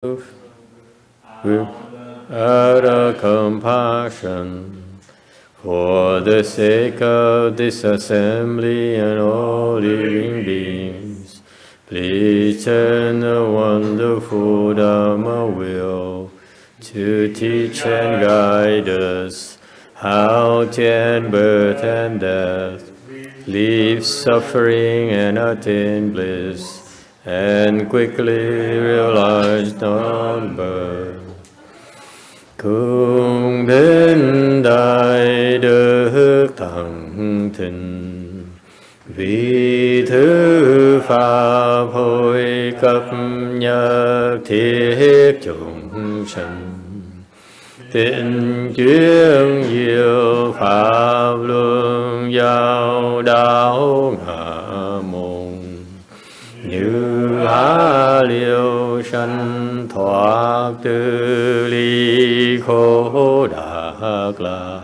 out of compassion for the sake of this assembly and all living beings, please turn the wonderful Dharma wheel to teach and guide us how to end birth and death, leave suffering and attain bliss, and quickly realize non-birth. Cùng đến đại đức thắng thịnh, vì thứ pháp hội cấp nhất thiết chúng sanh, tiện chuyên diệu pháp luân giao đạo ngã môn, như há liêu sanh thoát từ ly khổ đắc lạc,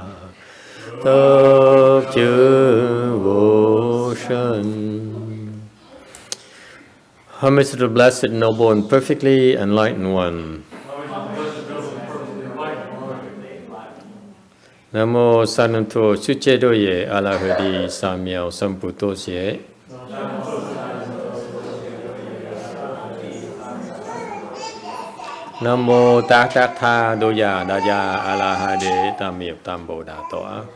tất chư vô sanh. Homage to the Blessed, Noble, and Perfectly Enlightened One. Namo Sananto Suchedoye Alahadi Samyao Samputosye. Namo Tát Tát Tha Doya Daya Alahade Tamiep Tambo Datoa.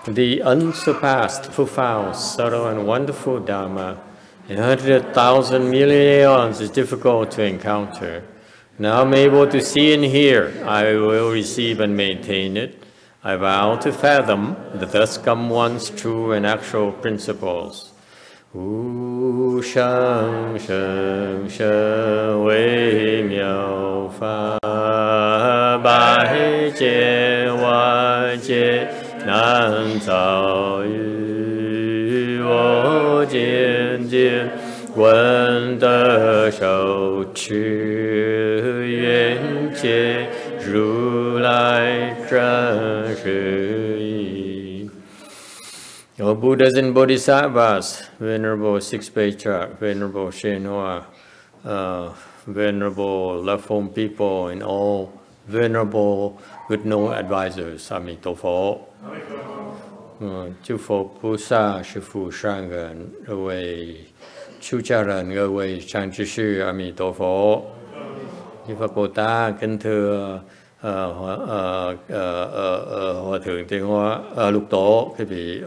The unsurpassed, profound, subtle, and wonderful Dharma in 100,000 million eons is difficult to encounter. Now I'm able to see and hear. I will receive and maintain it. I vow to fathom the thus come one's true and actual principles. Wu shang sheng sheng wei miao fa bai jie wa jie nan zao yu wo jian jian wen de shou qi yuan jie ru lai zhen shi yi. O Buddhas and Bodhisattvas, Venerable 6th Patriarch, Venerable YongHua, Venerable left home people, and all venerable with no advisors, Amitabha. Chư Phật Bồ Sát, Sư Phụ Sang Gần,各位出家人, 各位上智师, Amitabha. Chư Phật Bồ Tát, kính thưa Hòa thượng Tiên Hóa, Lục Tổ, quý vị,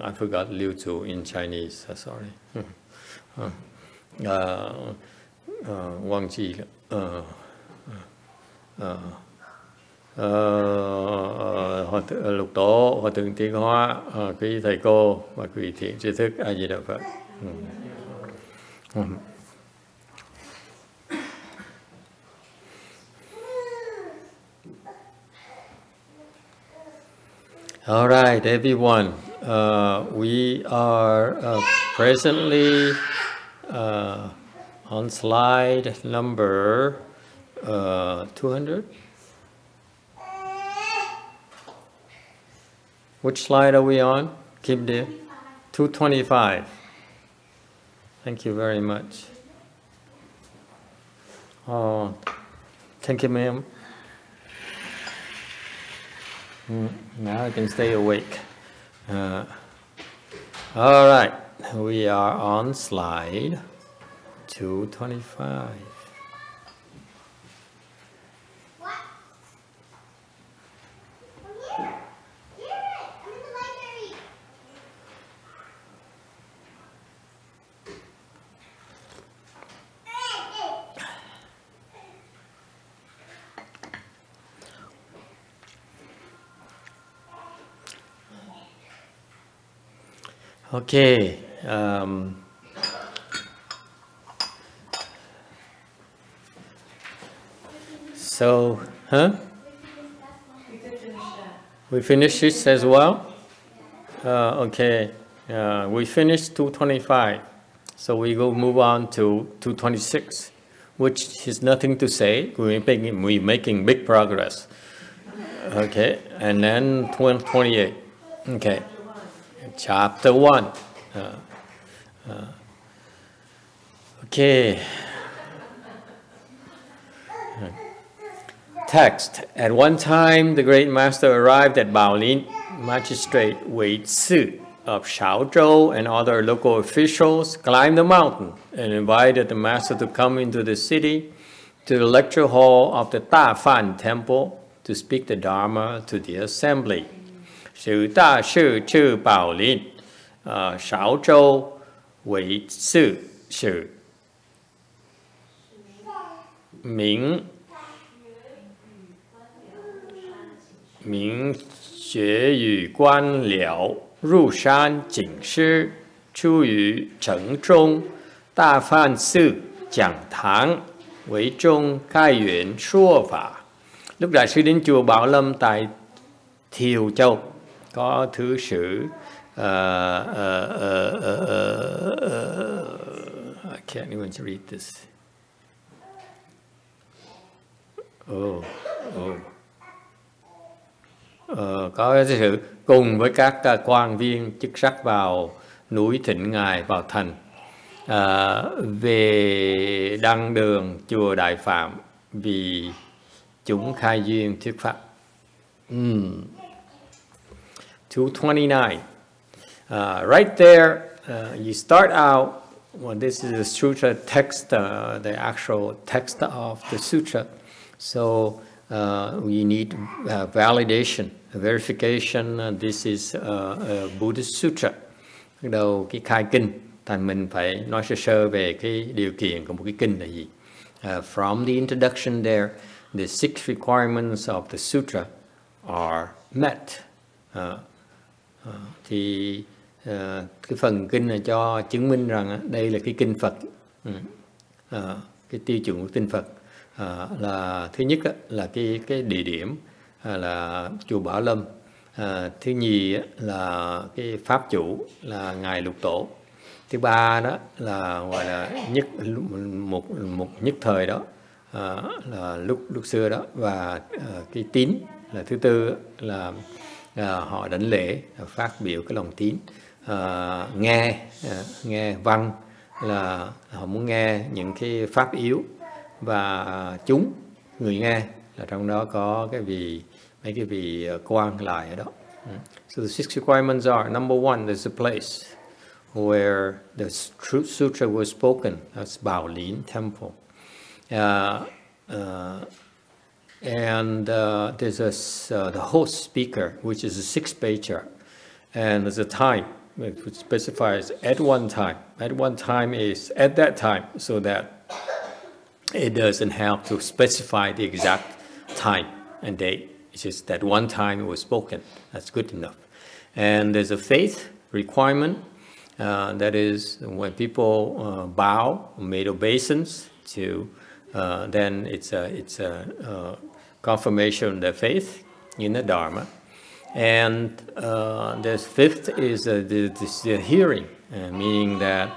I forgot Liu Tzu in Chinese, sorry. 忘记了. Lục Tổ, Hòa thượng Tiên Hóa, quý thầy cô và quý thiện tri thức, A Di Đà Phật. All right, everyone. We are presently on slide number 200. Which slide are we on? Keep there. 225. Thank you very much. Oh, thank you, ma'am. Now I can stay awake. All right, we are on slide 225. Okay. So, we finished this as well? Okay. We finished 225. So we go move on to 226, which is nothing to say. We're making big progress. Okay. And then 228. Okay. Chapter 1. Okay. Text. At one time, the great master arrived at Baolin. Magistrate Wei Tzu of Shaozhou and other local officials climbed the mountain and invited the master to come into the city to the lecture hall of the Da Fan Temple to speak the Dharma to the assembly. Sư Da Sư Chư Bảo Lin, Shaozhou Wei Tzu Sư. Minh xuế yu quan liao, ru shan jing shi, chu yu cheng zhong, da fan sư, giảng thang, wei zhong khai yuan shuo phả. Lúc đại sư đến chùa Bảo Lâm tại Thiều Châu, có thứ sử I can't even read this. Có cái sự cùng với các quan viên chức sắc vào núi thỉnh ngài vào thành, về đăng đường chùa Đại Phạm vì chúng khai duyên thuyết pháp. 229. Right there, you start out. Well, this is the sutra text, the actual text of the sutra. So we need validation, verification. This is a Buddhist sutra. Bắt đầu cái khai kinh, thành mình phải nói sơ sơ về cái điều kiện của một cái kinh là gì. From the introduction there, the 6 requirements of the sutra are met. Thì cái phần kinh là cho chứng minh rằng đây là cái kinh Phật. Cái tiêu chuẩn của kinh Phật là thứ nhất là cái địa điểm là chùa Bảo Lâm, thứ nhì là cái pháp chủ là ngài Lục Tổ, thứ ba đó là gọi là một nhất thời đó, là lúc xưa đó, và cái tín là thứ tư là họ đảnh lễ phát biểu cái lòng tín, nghe văn là họ muốn nghe những cái pháp yếu, và chúng người nghe là trong đó có mấy cái vị quan lại ở đó. So the 6 requirements are: number one, there's a place where the sutra was spoken. That's Baolin Temple. And there's the host speaker, which is the 6th Patriarch. And there's a time, which specifies at one time. At one time is at that time, so that it doesn't have to specify the exact time and date. It's just that one time it was spoken. That's good enough. And there's a faith requirement. That is, when people bow, made obeisance to, then it's a confirmation of their faith in the Dharma. And the fifth is the hearing, meaning that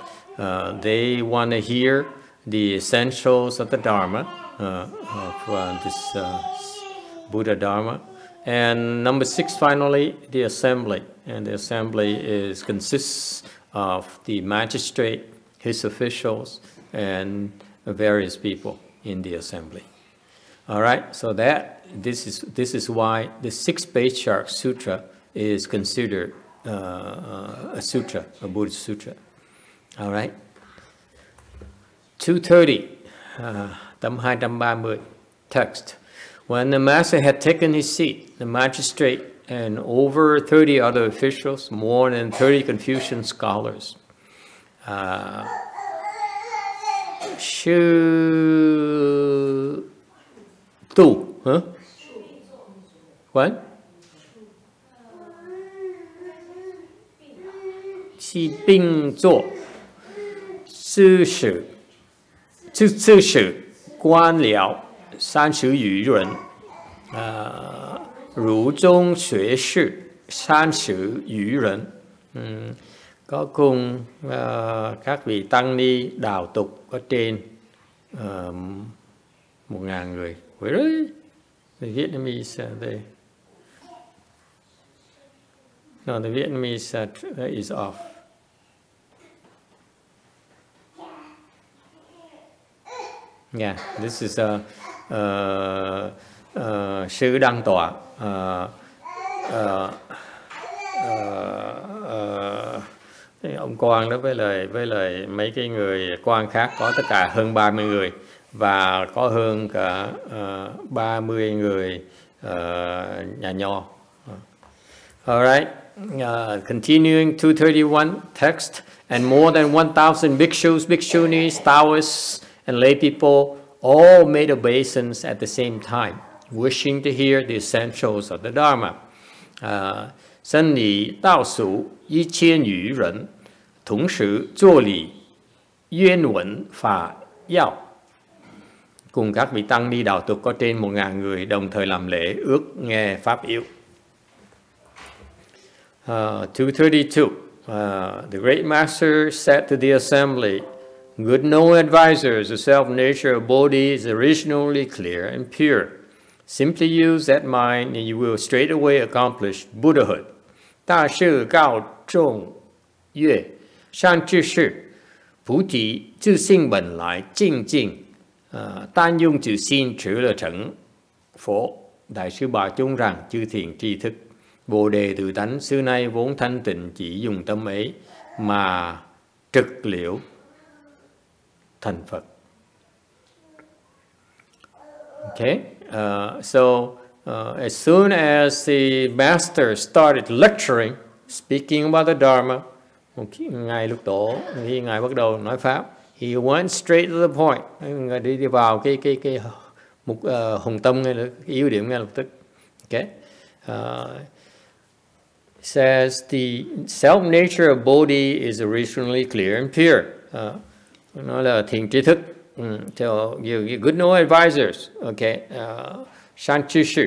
they want to hear the essentials of the Dharma, of this Buddha Dharma. And number 6, finally, the assembly. And the assembly consists of the magistrate, his officials, and various people in the assembly. All right, so this is why the 6th Patriarch Sutra is considered a sutra, a Buddhist sutra. All right. 230, tấm 230, text. When the master had taken his seat, the magistrate and over 30 other officials, more than 30 Confucian scholars, Shu Tu, huh? What? Xi Bing Zuo, Sư Sử, Sư Sử, Quan Liao, 30余人, Rú Zhong Xuế Sư, 30余人. Có cùng các vị tăng ni đạo tục có trên 1.000 người. Really? The Vietnamese, no, the Vietnamese is off. Yeah, this is sư đăng tọa. Ông quan đó với lại mấy cái người quan khác có tất cả hơn 30 người và có hơn cả 30 người nhà nho. Alright, continuing 231 text, and more than 1,000 bhikshus, bhikshunis, Taoists, and lay people all made obeisance at the same time, wishing to hear the essentials of the Dharma. 僧尼道俗1000余人，同时作礼愿闻法要. Cùng các vị tăng ni đạo tục có trên 1000 người đồng thời làm lễ ước nghe pháp yếu. 232. The great master said to the assembly, good no advisors, the self-nature of Bodhi is originally clear and pure. Simply use that mind and you will straight away accomplish Buddhahood. 大士告众曰：善知识，菩提自性本来静静，单用自心trừ là成Phổ. Đại sư bảo chúng rằng chư thiền tri thức, Bồ đề tự tánh xưa nay vốn thanh tịnh, chỉ dùng tâm ấy mà trực liễu thành Phật. Okay, so as soon as the master started lecturing, speaking about the Dharma, ngài lúc tổ khi ngài bắt đầu nói pháp, he went straight to the point, ngài đi vào cái mục hùng tâm ngay là yếu điểm ngay lập tức. Okay, says the self nature of Bodhi is originally clear and pure. Nói là thiền tri thức. So you good no advisors. Okay, shan chi shi.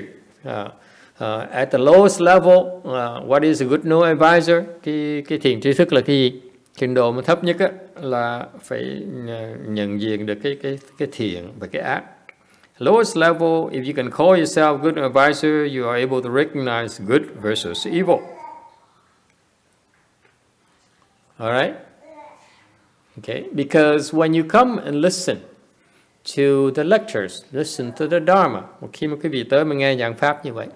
At the lowest level, what is a good no advisor? Cái thiền tri thức là cái gì? Trình độ mà thấp nhất á, là phải nhận diện được cái thiện và cái ác. Lowest level, if you can call yourself good advisor, you are able to recognize good versus evil. All right? Okay, because when you come and listen to the lectures, listen to the Dharma, một khi mà quý vị tới mà nghe giảng pháp như vậy,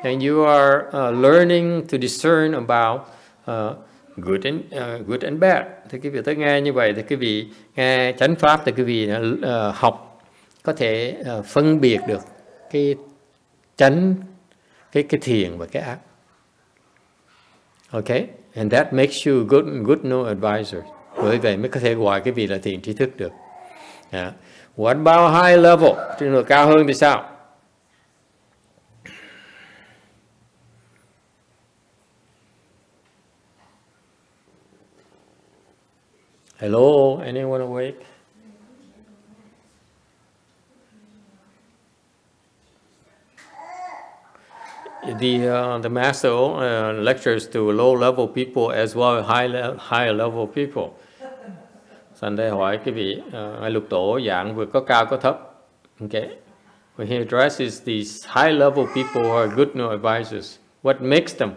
and you are learning to discern about good and bad, thì quý vị tới nghe như vậy, thì quý vị nghe chánh pháp, thì quý vị học có thể phân biệt được cái chánh, cái thiện và cái ác. Okay, and that makes you good no advisor. Bởi vậy mới có thể gọi cái vị là thiền tri thức được. Yeah. What about high level? Trình độ cao hơn thì sao? Hello, anyone awake? The master lectures to low-level people as well as high-level people. Thành đây hỏi cái vị ngài lục tổ giảng vừa có cao có thấp. Okay, when he addresses these high-level people who are good no advisors, what makes them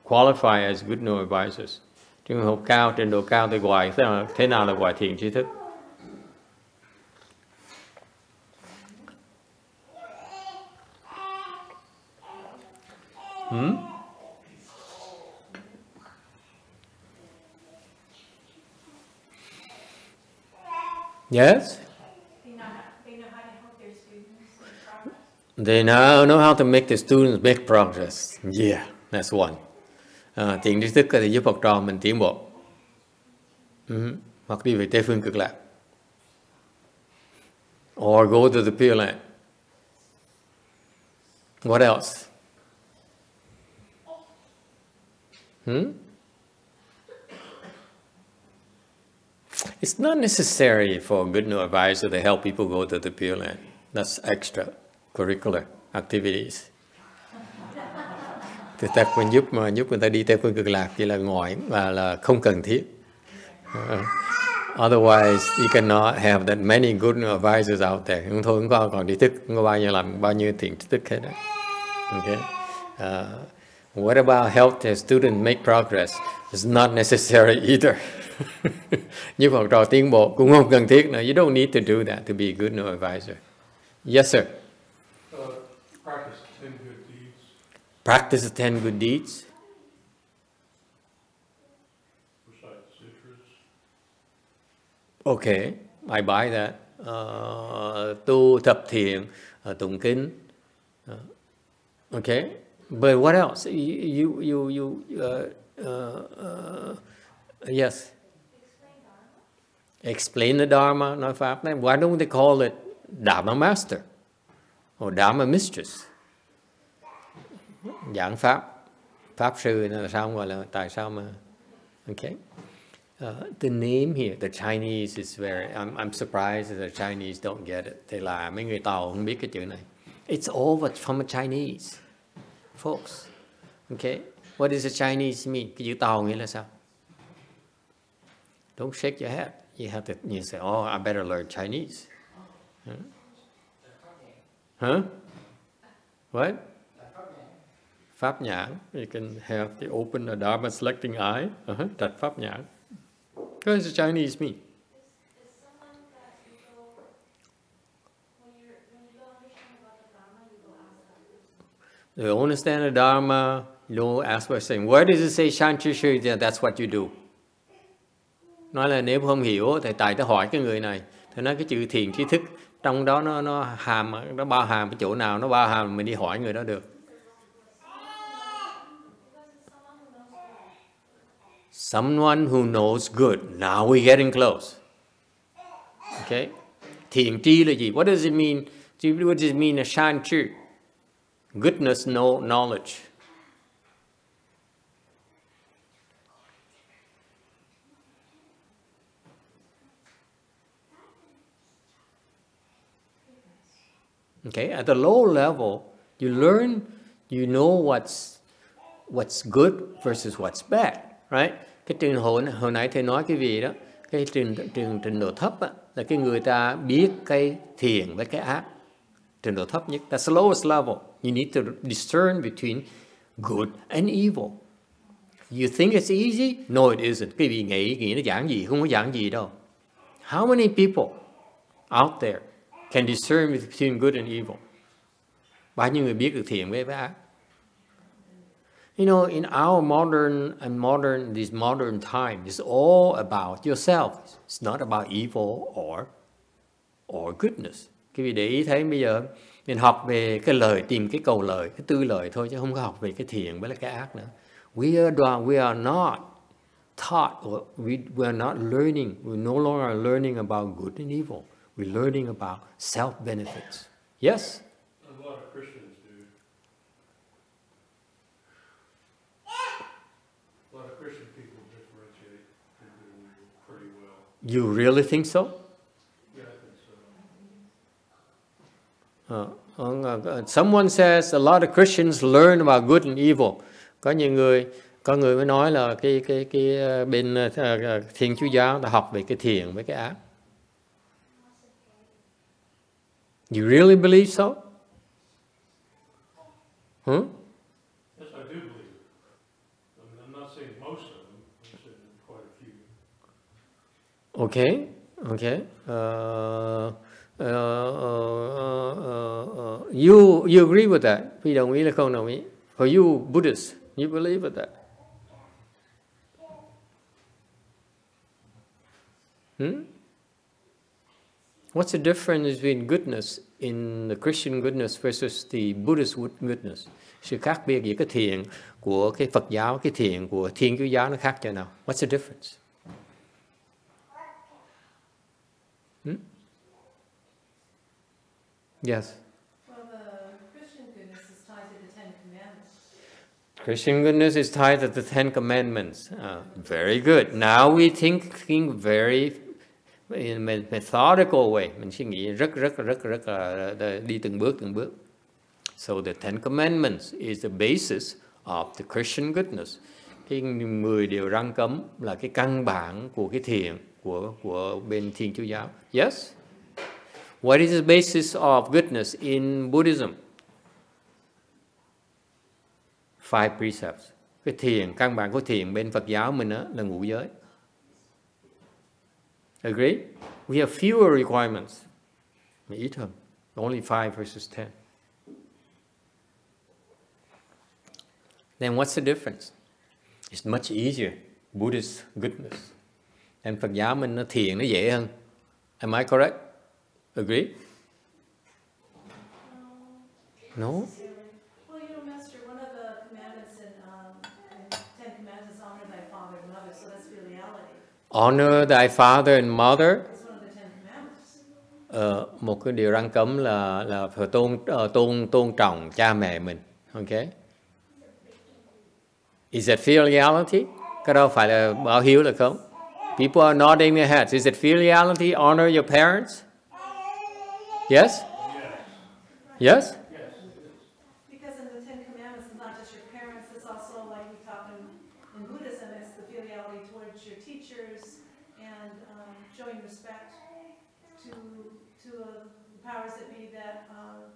qualify as good no advisors? Trường hợp cao, trình độ cao thì gọi thế nào là gọi thiền tri thức? Yes? They now know how to make the students make progress. Yeah, that's one. Thiền tri thức thì giúp học trò mình tiến bộ. Hoặc đi về Tây phương cực lạc. Or go to the Pure Land. What else? It's not necessary for a good no advisor to help people go to the Pure Land. That's extra curricular activities. Thì ta còn giúp người ta đi Tây phương cực lạc chỉ là ngoài và là không cần thiết. Otherwise, you cannot have that many good no advisors out there. Không thôi, không có còn tri thức, không có bao nhiêu thiền tri thức hết đó. Okay. What about help the student make progress? It's not necessary either. Nhưng học trò tiến bộ cũng không cần thiết nữa. You don't need to do that to be a good no advisor. Yes, sir. Practice 10 good deeds. Practice 10 good deeds. Recite sutras. Okay, I buy that. Tu thập thiện, tụng kinh. Okay, but what else? Yes. Explain the Dharma, nói Pháp. Why don't they call it Dharma Master or Dharma Mistress? Giảng Pháp, Pháp sư là sao gọi là, tại sao mà... Okay. The name here, the Chinese is very... I'm surprised that the Chinese don't get it. Thì là mấy người Tàu không biết cái chữ này. It's all from the Chinese, folks. Okay. What does the Chinese mean? Cái chữ Tàu nghĩa là sao? Don't shake your head. You have to say, oh, I better learn Chinese. Huh? What? Pháp nhãn. You can have the open a Dharma selecting eye. Trạch Pháp nhãn. What does the Chinese mean? It's someone that you go, when you don't understand about the Dharma, you go ask that person. You understand the Dharma, you don't ask for saying, where does it say Shanti? Yeah, that's what you do. Nói là nếu không hiểu thì tại ta hỏi cái người này. Thì nói cái chữ thiền trí thức trong đó nó hàm, nó bao hàm cái chỗ nào, nó bao hàm mình đi hỏi người đó được. Someone who knows good. Now we're getting close. Okay? Thiền tri là gì? What does it mean? What does it mean a shanti? Goodness, no knowledge. Okay, at the low level, you learn, you know what's good versus what's bad, right? Cái trình hồi nãy thầy nói cái gì đó, cái trình độ thấp á, là cái người ta biết cái thiện với cái ác. Trình độ thấp nhất, that's the lowest level. You need to discern between good and evil. You think it's easy? No, it isn't. Cái vị nghĩ nó giảng gì, không có giảng gì đâu. How many people out there can discern between good and evil? Bao nhiêu người biết được thiện với ác? You know, in our this modern time, it's all about yourself. It's not about evil or goodness. Cái vị để ý thấy bây giờ mình học về cái lời, tìm cái cầu lời, cái tư lời thôi, chứ không có học về cái thiện với cái ác nữa. We are not taught, or we are not learning. We're no longer learning about good and evil. We're learning about self-benefits. Yes? A lot of Christians do. A lot of Christian people differentiate pretty well. You really think so? Yeah, I think so. Someone says a lot of Christians learn about good and evil. Có người mới nói là cái bên Thiên Chúa giáo đã học về cái thiện với cái ác. You really believe so? Yes, I do believe it. I mean, I'm not saying most of them. I'm saying quite a few. Okay. You agree with that? Phi đồng ý là không đồng ý? For you, Buddhists, you believe with that? What's the difference between goodness in the Christian goodness versus the Buddhist goodness? Sự khác biệt giữa cái thiện của cái Phật giáo, cái thiện của Thiên Chúa giáo nó khác chỗ nào? What's the difference? Yes. Well, the Christian goodness is tied to the Ten Commandments. Christian goodness is tied to the Ten Commandments. Very good. Now we thinking very in a methodical way. Mình suy nghĩ rất là đi từng bước. So the Ten Commandments is the basis of the Christian goodness. Cái 10 điều răn cấm là cái căn bản của cái thiện của bên Thiên Chúa giáo. Yes? What is the basis of goodness in Buddhism? 5 precepts. Cái thiện, căn bản của thiện bên Phật giáo mình là ngũ giới. Agree? We have fewer requirements. Ít hơn. Only 5 versus 10. Then what's the difference? It's much easier. Buddhist goodness. And Phật giáo mình nó thiện, nó dễ hơn. Am I correct? Agree? No? Well, Master, one of the commandments in Ten Commandments is honor thy father and mother, so that's filiality. Honor thy father and mother. It's one of the Ten Commandments. Một cái điều răn cấm là phải tôn trọng cha mẹ mình. Okay? Is that filiality? Cái đó phải là báo hiếu là không? People are nodding their heads. Is it filiality? Honor your parents? Yes? Yes? Because in the Ten Commandments, it's not just your parents, it's also like we talk in Buddhism, it's the filiality towards your teachers and showing respect to the powers that be that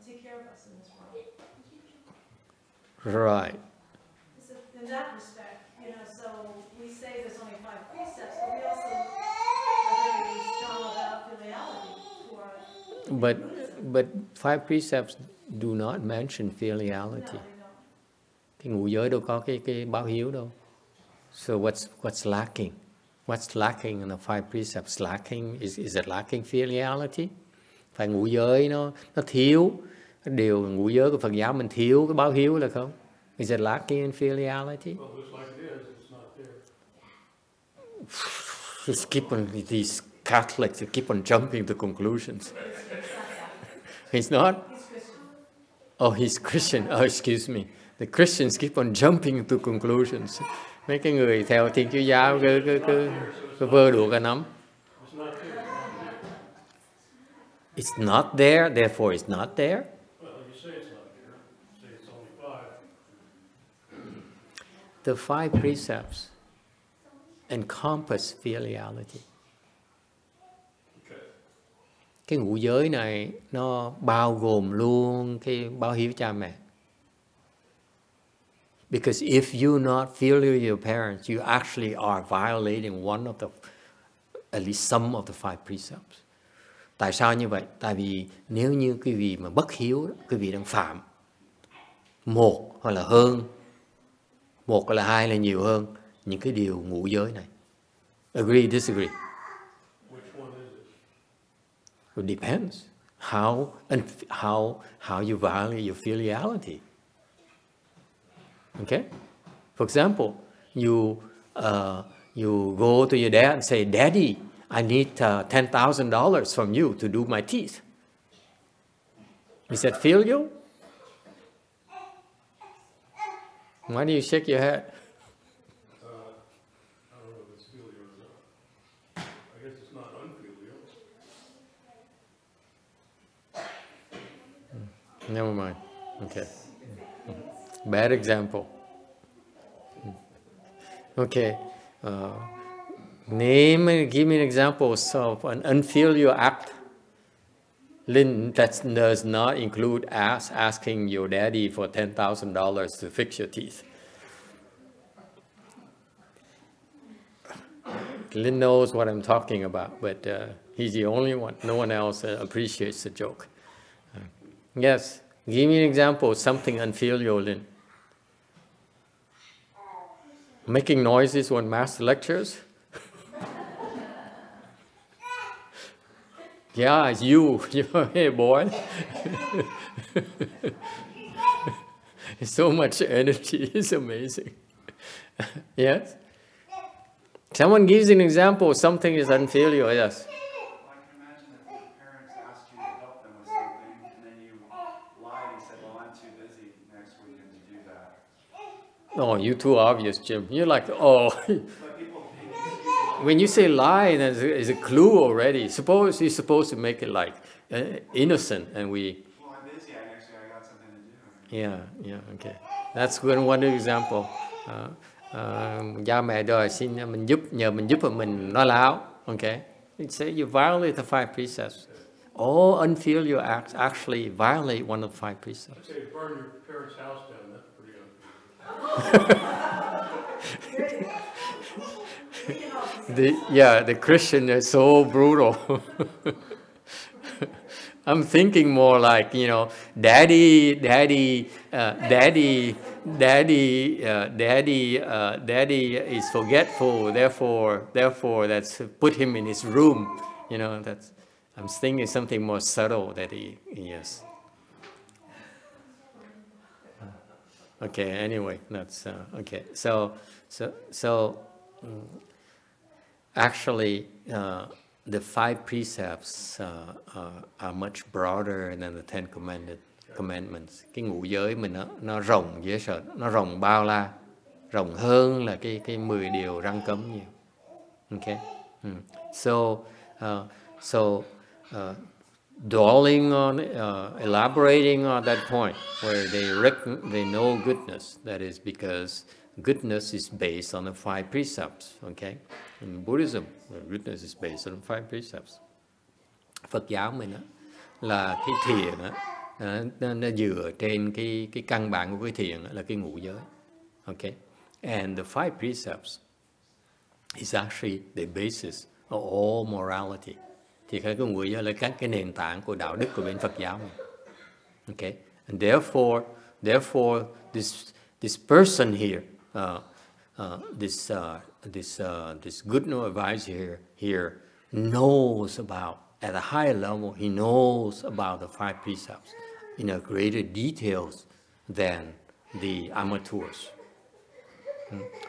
take care of us in this world. Right. So in that respect, so we say there's only 5 precepts, but we also are very strong about filiality for Buddhism. But 5 precepts do not mention filiality. No, they don't. Cái ngũ giới đâu có cái báo hiếu đâu. So what's lacking? What's lacking in the 5 precepts? Lacking is it lacking filiality? Phải ngũ giới nó thiếu cái điều ngũ giới của Phật giáo mình thiếu cái báo hiếu là không? Is it lacking in filiality? Well, looks like it is. It's not there. Just keep on these Catholics. They keep on jumping to conclusions. He's not. He's Christian. Oh, he's Christian. Oh, excuse me. The Christians keep on jumping to conclusions. Mấy cái người theo Thiên Chúa giáo cứ vơ đũa cả nắm. It's not there. It's not there, therefore it's not there. Well, you say it's not there. You say it's only 5. The 5 precepts encompass filiality. Okay. Cái ngũ giới này nó bao gồm luôn cái báo hiếu cha mẹ. Because if you're not filial with your parents, you actually are violating at least some of the 5 precepts. Tại sao như vậy? Tại vì nếu như quý vị mà bất hiếu, quý vị đang phạm một hoặc là hơn, một hoặc là 2 là nhiều hơn những cái điều ngũ giới này. Agree, disagree? Which one is it? It depends how you value your filiality. Okay? For example, you go to your dad and say, "Daddy, I need $10,000 from you to do my teeth." Is that filial? Why do you shake your head? I don't know if it's filial or not. I guess it's not unfilial. Never mind. Okay. Bad example. Okay. Give me an example of an unfilial act. Lynn, that does not include asking your daddy for $10,000 to fix your teeth. Lynn knows what I'm talking about, but he's the only one. No one else appreciates the joke. Yes, give me an example of something unfilial, Lynn. Making noises when master lectures? Yeah, it's you. Hey, boy. It's so much energy. It's amazing. Yes? Someone gives an example of something is unfilial. Yes? I can imagine that the parents asked you to help them with something, and then you lied and said, "Well, I'm too busy next weekend to do that." Oh, you're too obvious, Jim. You're like, oh. But people think When you say lie, there's a clue already. Suppose you're supposed to make it like innocent, and we. "Well, I'm busy. I got something to do." Yeah, okay. That's one example. Cha mẹ đòi xin nhờ mình giúp mà mình nói láo. Okay. It say you violate the 5 precepts. All unfilial acts actually violate one of the 5 precepts. Okay, burn your parents' house down. That's pretty unfilial. the Christian is so brutal. I'm thinking more like, you know, daddy is forgetful. Therefore, that's put him in his room. You know, that's. I'm thinking something more subtle that yes. Okay. Anyway, that's okay. So actually. The 5 precepts are much broader than the 10 commandments. Cái ngũ giới mình nó rộng dễ sợ, nó rộng bao la, rộng hơn là cái 10 điều răn cấm nhiều. Okay. So dwelling on, elaborating on that point where they know goodness. That is because goodness is based on the 5 precepts. Okay. In Buddhism, goodness is based on 5 precepts. Phật giáo mình là cái thiền nó dựa trên cái căn bản của cái thiền là cái ngũ giới. Okay, and the 5 precepts is actually the basis of all morality. Thì cái ngũ giới là các cái nền tảng của đạo đức của bên Phật giáo mình. Okay, and therefore this person here, this good no advisor here knows about, at a higher level, he knows about the 5 precepts in a greater details than the amateurs.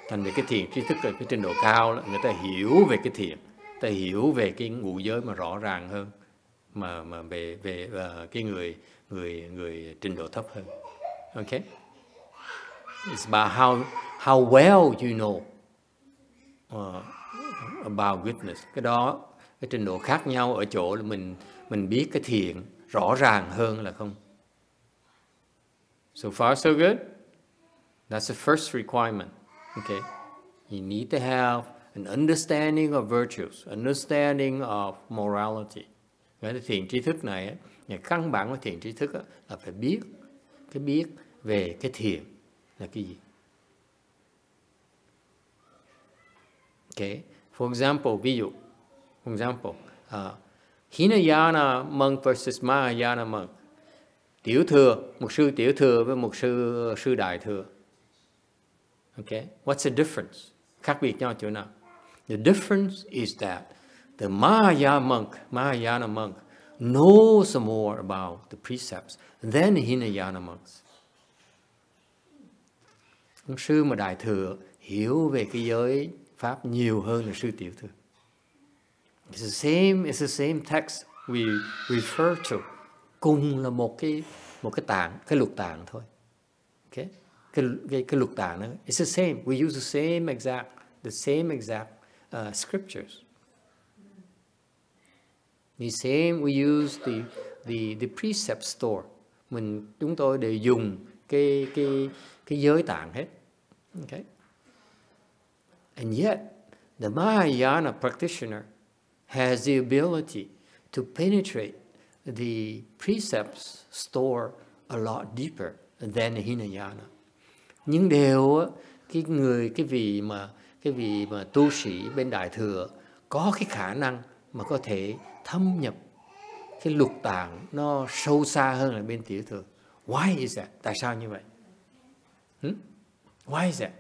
Thành về cái thiền trí thức ở cái trình độ cao, người ta hiểu về cái thiền, ta hiểu về cái ngũ giới mà rõ ràng hơn, mà về cái người trình độ thấp hơn. Okay? It's about how well you know about goodness. Cái đó, cái trình độ khác nhau ở chỗ là mình biết cái thiện rõ ràng hơn là không. So far so good. That's the first requirement. Okay, you need to have an understanding of virtues, understanding of morality. Cái thiện trí thức này, căn bản của thiện trí thức là phải biết về cái thiện là cái gì. Okay, for example, ví dụ, Hinayana monk versus Mahayana monk. Tiểu thừa, một sư tiểu thừa với một sư đại thừa. Okay, what's the difference? Khác biệt nhau chỗ nào? The difference is that the Mahayana monk knows more about the precepts than the Hinayana monks. Ông sư mà đại thừa hiểu về cái giới pháp nhiều hơn là sư tiểu thừa. It's the same text we refer to. Cùng là một cái tạng, cái lục tạng thôi. Okay? Cái lục tạng đó, it's the same. We use the same exact scriptures. The same, we use the precept store. Chúng tôi đều dùng cái giới tạng hết. Okay? And yet, the Mahayana practitioner has the ability to penetrate the precepts store a lot deeper than the Hinayana. Nhưng đều cái vị mà tu sĩ bên đại thừa có cái khả năng mà có thể thâm nhập cái lục tạng nó sâu xa hơn là bên tiểu thừa. Why is that? Tại sao như vậy? Why is that?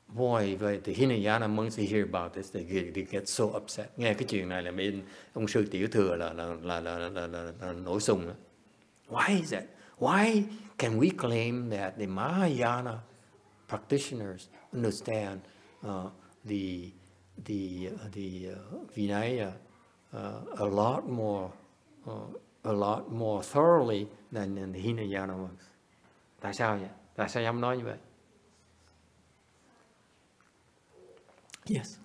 Boy, the Hinayana monks hear about this, they get so upset. Nghe cái chuyện này là bên ông sư tiểu thừa là nổi sung đó. Why is that? Why can we claim that the Mahayana practitioners understand the Vinaya a lot more thoroughly than the Hinayana monks? Tại sao vậy? Tại sao dám nói như vậy? Yes.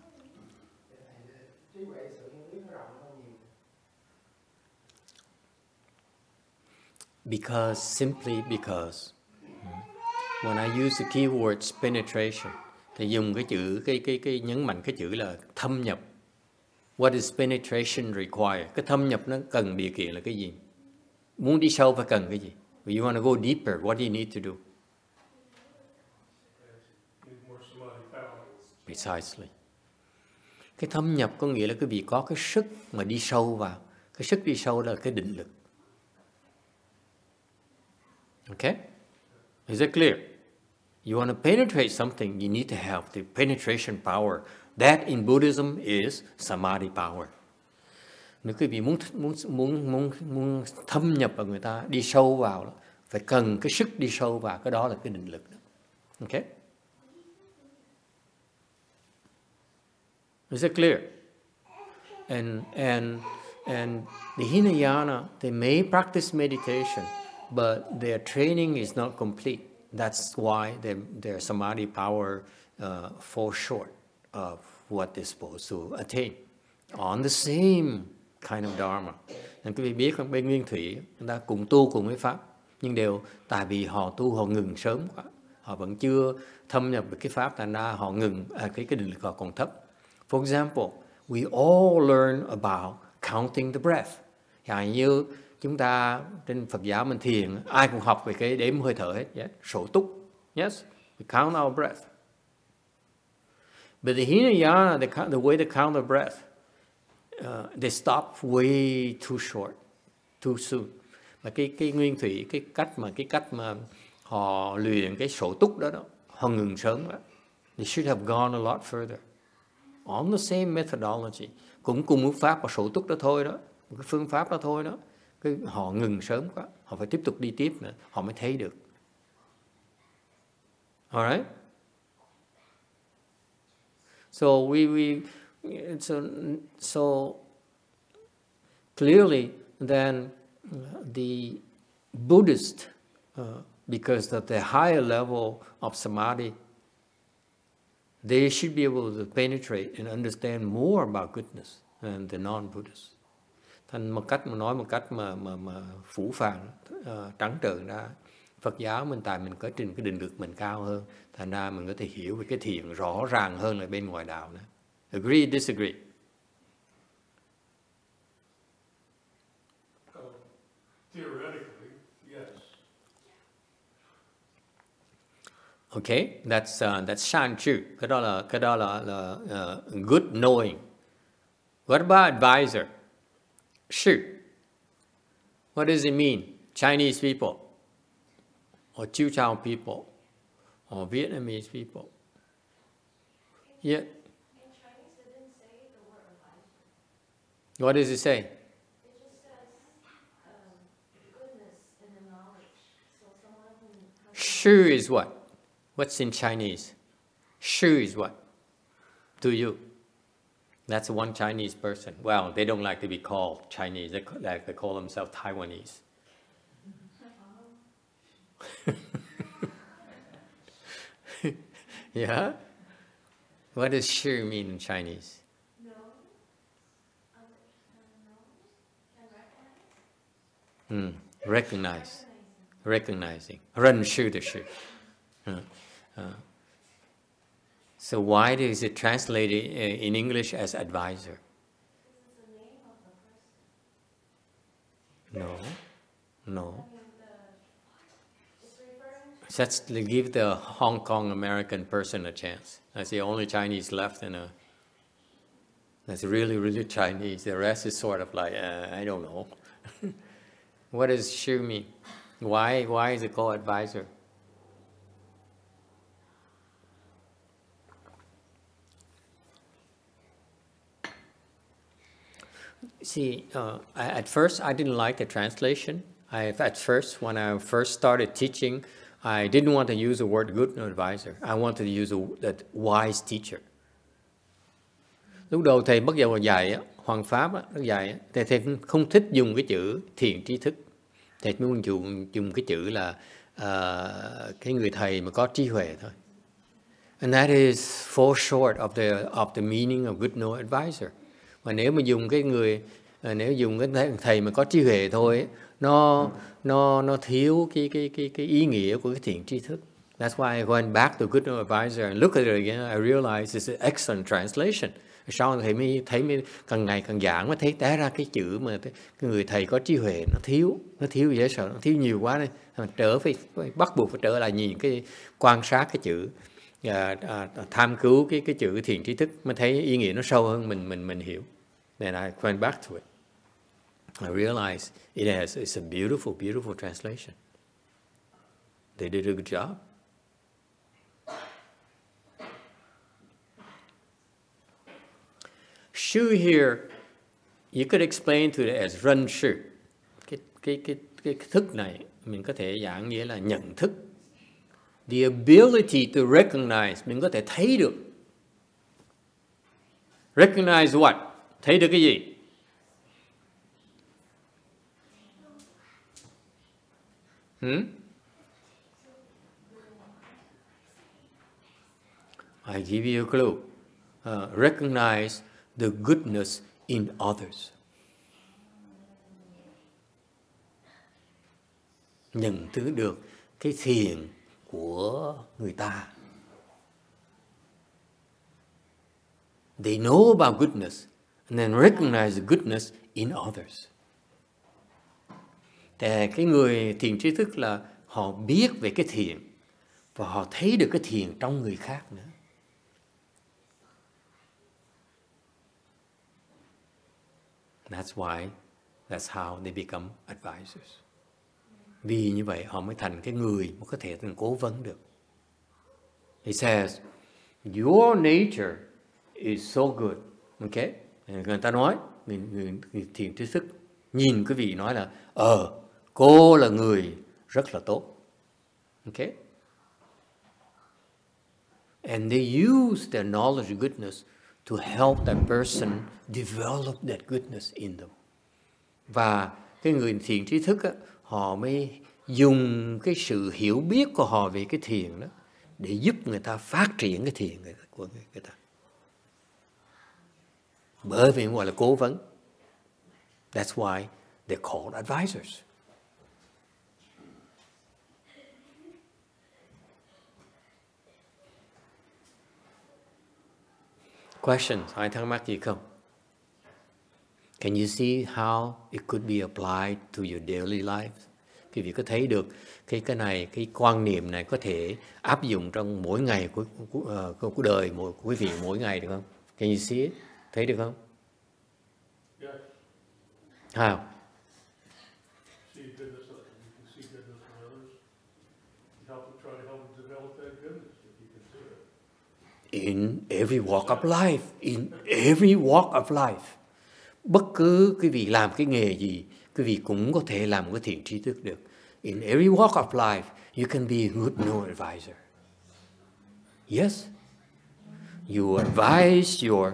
Simply because when I use the keyword penetration, thì dùng cái chữ cái nhấn mạnh cái chữ là thâm nhập. What is penetration require? Cái thâm nhập nó cần điều kiện là cái gì? Muốn đi sâu phải cần cái gì? If you want to go deeper, what do you need to do? Precisely. Cái thâm nhập có nghĩa là quý vị có cái sức mà đi sâu vào. Cái sức đi sâu là cái định lực. Okay? Is it clear? You want to penetrate something, you need to have the penetration power. That in Buddhism is samadhi power. Nếu quý vị muốn thâm nhập vào người ta, đi sâu vào, phải cần cái sức đi sâu vào, cái đó là cái định lực đó. Okay? Is it clear? And the Hinayana, they may practice meditation, but their training is not complete. That's why their samadhi power falls short of what they're supposed to attain on the same kind of dharma. Nên quý vị biết không, bên Nguyên Thủy người ta cùng tu cùng với pháp, nhưng đều tại vì họ tu họ ngừng sớm quá, họ vẫn chưa thâm nhập được cái pháp, thành ra họ ngừng, cái định lực họ còn thấp. For example, we all learn about counting the breath. Chẳng như chúng ta trên Phật giáo mình thiền, ai cũng học về cái đếm hơi thở hết, yes? Sổ túc, yes, we count our breath. But the Hinayana, the way they count the breath, they stop way too short, too soon. Mà cái Nguyên Thủy, cái cách mà họ luyện cái sổ túc đó, họ ngừng sớm quá. They should have gone a lot further. On the same methodology, cũng cùng một pháp và sổ túc đó thôi đó, một cái phương pháp đó thôi đó. Họ ngừng sớm quá, họ phải tiếp tục đi tiếp nữa, họ mới thấy được. Alright? So clearly then the Buddhist, because of the higher level of samadhi, they should be able to penetrate and understand more about goodness than the non-Buddhists. Thành một cách mà nói một cách mà phủ phàng, trắng trợn ra, Phật giáo mình tại mình có trình cái định lực mình cao hơn, thành ra mình có thể hiểu về cái thiền rõ ràng hơn là bên ngoài đạo nữa. Agree, disagree? Theoretically, yes. Okay, that's shan chu. Cái đó là good knowing. What about advisor? Shu. What does it mean? Chinese people, or Chiu Chao people, or Vietnamese people. Yeah. In Chinese, it didn't say the word advisor. What does it say? It just says goodness and the knowledge. So someone who has Shu is what? What's in Chinese? Shu is what? To you? That's one Chinese person. Well, they don't like to be called Chinese. They call themselves Taiwanese. Yeah? What does shu mean in Chinese? no, can recognize. Recognizing. Ren shu de shu. So why is it translated in English as advisor? This is the name of the person. No. It's referring to Let's give the Hong Kong American person a chance. That's the only Chinese left that's really, really Chinese. The rest is sort of like, I don't know. What does shu mean? Why is it called advisor? See, at first I didn't like the translation. At first, when I first started teaching, I didn't want to use the word good advisor. I wanted to use the wise teacher. Lúc đầu thầy bắt đầu dạy Hoàng Pháp dạy, thầy không thích dùng cái chữ thiện tri thức. Thầy muốn dùng cái chữ là cái người thầy mà có trí huệ thôi. And that is fall short of the meaning of good no advisor. Mà nếu mà dùng cái thầy mà có trí huệ thôi, nó thiếu cái ý nghĩa của cái thiện tri thức. That's why I went back to good no advisor and look at it again. I realized it's an excellent translation. Sau thầy mới thấy càng ngày càng giảng mới thấy té ra cái chữ mà cái người thầy có trí huệ nó thiếu dễ sợ, nó thiếu nhiều quá đây. Phải bắt buộc phải trở lại nhìn quan sát cái chữ. tham cứu cái chữ thiền trí thức mới thấy ý nghĩa nó sâu hơn mình hiểu. Then I went back to it. I realized it's a beautiful, beautiful translation. They did a good job. Shu here, you could explain to it as run shu. Cái thức này mình có thể giảng nghĩa là nhận thức. The ability to recognize, mình có thể thấy được. Recognize what? Thấy được cái gì? I give you a clue. Recognize the goodness in others. Nhận thức được cái thiện của người ta. They know about goodness and then recognize the goodness in others.แต่cái người thiền trí thức là họ biết về cái thiện và họ thấy được cái thiện trong người khác nữa. That's how they become advisors. Vì như vậy họ mới thành cái người mà có thể thành cố vấn được. He says, your nature is so good. Okay? Người ta nói, người thiền trí thức nhìn quý vị nói là cô là người rất là tốt. Okay? And they use their knowledge of goodness to help that person develop that goodness in them. Và cái người thiền trí thức á, họ mới dùng cái sự hiểu biết của họ về cái thiền đó để giúp người ta phát triển cái thiền của người ta. Bởi vì gọi là cố vấn. That's why they're called advisors. Questions? Ai thắc mắc gì không? Can you see how it could be applied to your daily life? Quý vị có thấy được cái này, cái quan niệm này có thể áp dụng trong mỗi ngày của đời của quý vị mỗi ngày được không? Can you see it? Thấy được không? Yeah. How? See goodness, you can see goodness in others. Try to help them develop that goodness if you can see it. In every walk of life, in every walk of life. Bất cứ quý vị làm cái nghề gì, quý vị cũng có thể làm một cái thiền trí thức được. In every walk of life, you can be a good no advisor. Yes, you advise your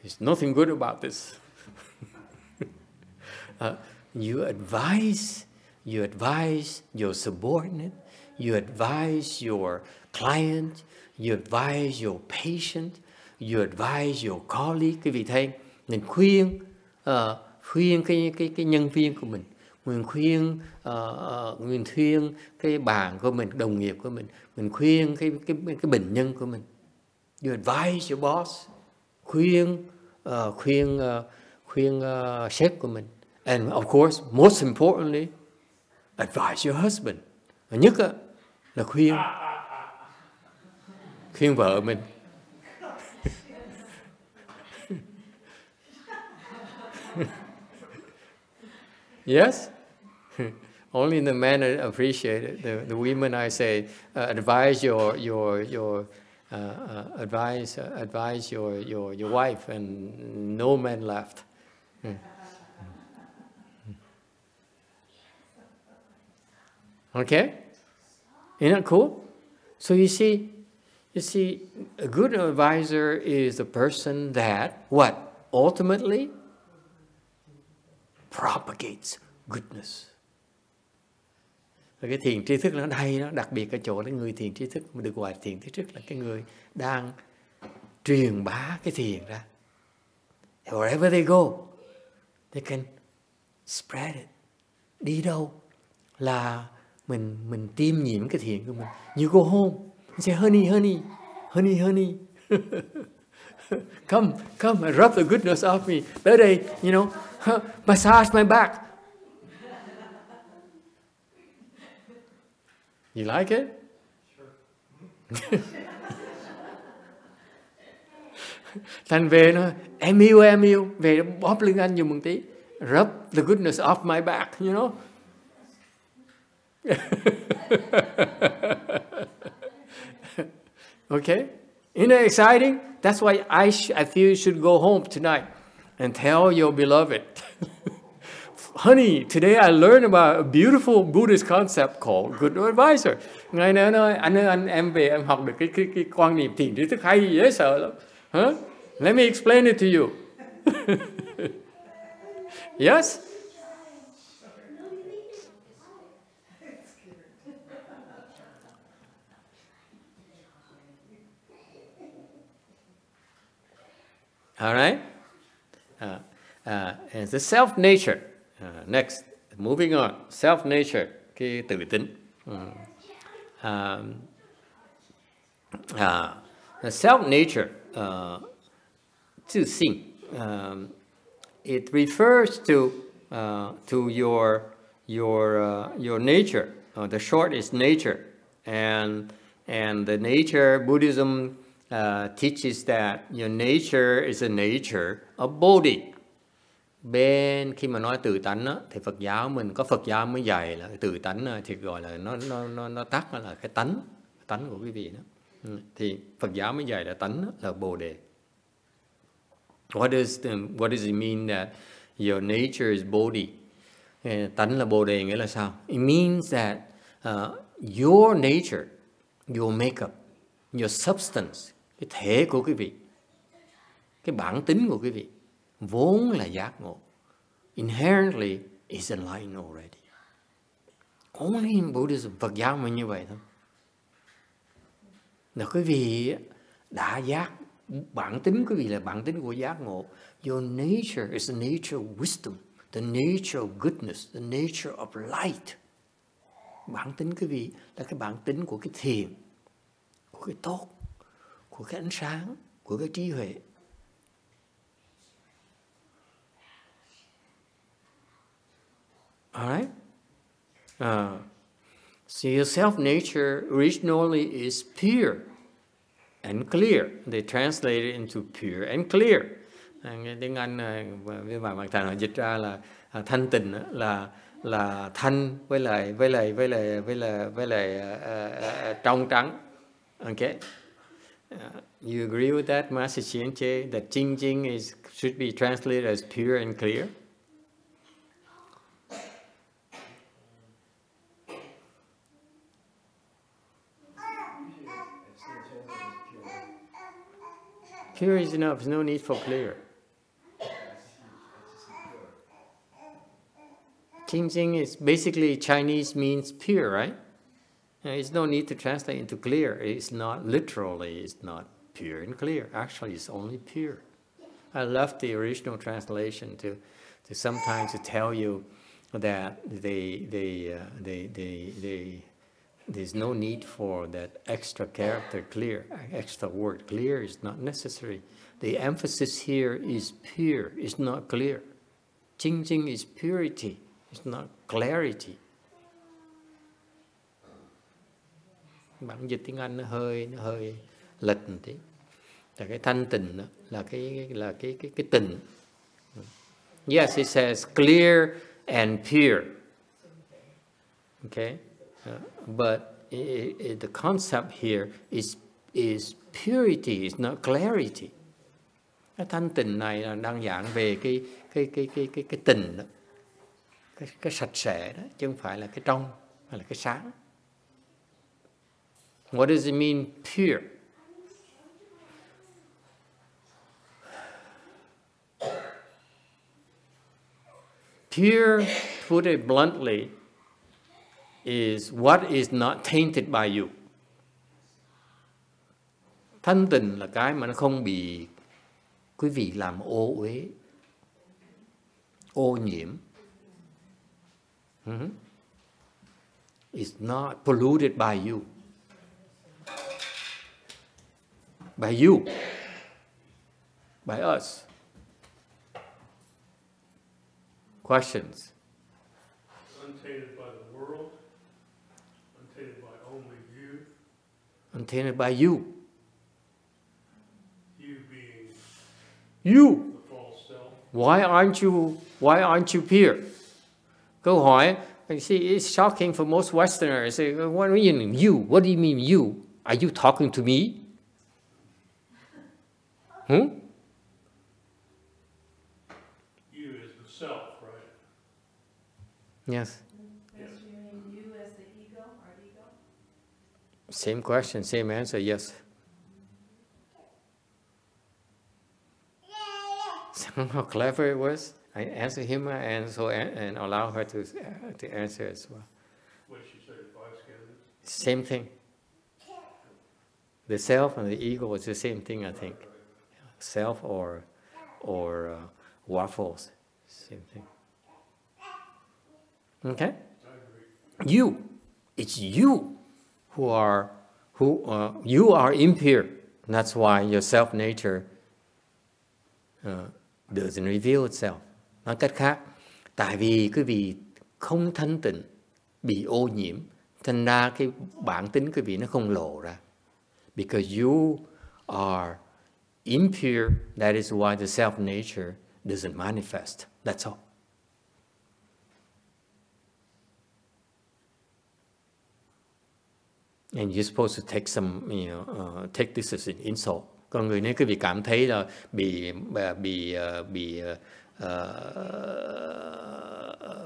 there's nothing good about this. You advise your subordinate, you advise your client, you advise your patient, you advise your colleague. Quý vị thấy, mình khuyên cái nhân viên của mình, mình khuyên cái bạn của mình, đồng nghiệp của mình khuyên cái bệnh nhân của mình. You advise your boss, khuyên sếp của mình. And of course, most importantly, advise your husband. Và nhất là khuyên vợ mình. Yes? Only the men appreciate it. The women, I say, advise your wife, and no men left. Okay? Isn't that cool? So you see, a good advisor is a person that, what? Ultimately propagates goodness. Và cái thiền tri thức nó hay, nó đặc biệt ở chỗ là người thiền tri thức, mà được gọi là thiền tri thức là cái người đang truyền bá cái thiền ra. Wherever they go, they can spread it. Đi đâu là mình tiêm nhiễm cái thiền của mình. You go home, you say, honey. come and rub the goodness off me. Tới đây, massage my back. You like it? Sure. Thành về nó, em yêu, về bóp lưng anh dùng một tí. Rub the goodness off my back, you know? Okay? Isn't it exciting? That's why I feel you should go home tonight and tell your beloved, honey, today I learned about a beautiful Buddhist concept called good advisor. Ngày nay nói, anh em về em học được cái quan niệm thiền trí thức hay dễ sợ lắm. Huh? Let me explain it to you. Yes? All right? And the self-nature. Next, moving on. Self-nature, cái tự tính. The self-nature, 自性, it refers to your nature. The short is nature, and the nature Buddhism teaches that your nature is a nature of body. Bên khi mà nói tự tánh á, thì Phật giáo mình có Phật giáo mới dạy là tự tánh thì gọi là nó tắt là cái tánh của quý vị đó. Thì Phật giáo mới dạy là tánh là bồ đề. What does it mean that your nature is body? Tánh là bồ đề nghĩa là sao? It means that your nature, your makeup, your substance, cái thể của quý vị, cái bản tính của quý vị vốn là giác ngộ. Inherently is enlightened already. Only in Buddhism, Phật giáo mới như vậy thôi. Là quý vị đã giác, bản tính quý vị là bản tính của giác ngộ. Your nature is the nature of wisdom, the nature of goodness, the nature of light. Bản tính quý vị là cái bản tính của cái thiền, của cái tốt, của cái ánh sáng, của cái trí huệ. Alright? So your self-nature originally is pure and clear. They translate it into pure and clear. Tiếng Anh với bài Mạc Thành họ dịch ra là thanh tịnh là thanh với lại trong trắng. Okay? You agree with that, Master Xianche? That Jing Jing should be translated as pure and clear? Pure is enough, there's no need for clear. Jing is basically Chinese means pure, right? There's no need to translate into clear. It's not literally, it's not pure and clear. Actually, it's only pure. I left the original translation to sometimes to tell you that there's no need for that extra character clear, extra word. Clear is not necessary. The emphasis here is pure, it's not clear. Jing Jing is purity, it's not clarity. Bản dịch tiếng Anh nó hơi lệch một tí. Là cái thanh tịnh đó, là cái tịnh. Yes, it says clear and pure. Okay? But the concept here is purity, is not clarity. Cái thanh tịnh này là đang giảng về cái tịnh đó, cái sạch sẽ đó, chứ không phải là cái trong hay là cái sáng. What does it mean pure? Pure, put it bluntly, is what is not tainted by you. Thanh tịnh là cái mà nó không bị quý vị làm ô uế, ô nhiễm. It's not polluted by you. By you. By us. Questions? Untainted by the world, untainted by and tainted by you. You being You. the false self. Why aren't you pure? Câu hỏi, you see, it's shocking for most Westerners. Say, what do you mean you? What do you mean you? Are you talking to me? You is the self, right? Yes. Yes, you mean you as the ego, our ego? Same question, same answer, yes. How clever it was. I answer him and allow her to answer as well. What she said, 5 skandhas? Same thing. The self and the ego is the same thing, I think. Self or waffles, same thing. Okay? You, it's you who are impure. That's why your self nature doesn't reveal itself. Nói cách khác, tại vì quý vị không thanh tịnh, bị ô nhiễm, thành ra cái bản tính quý vị nó không lộ ra. Because you are impure, that is why the self nature doesn't manifest. That's all. And you're supposed to take some, take this as an insult. Còn người nếu quý vị cảm thấy là bị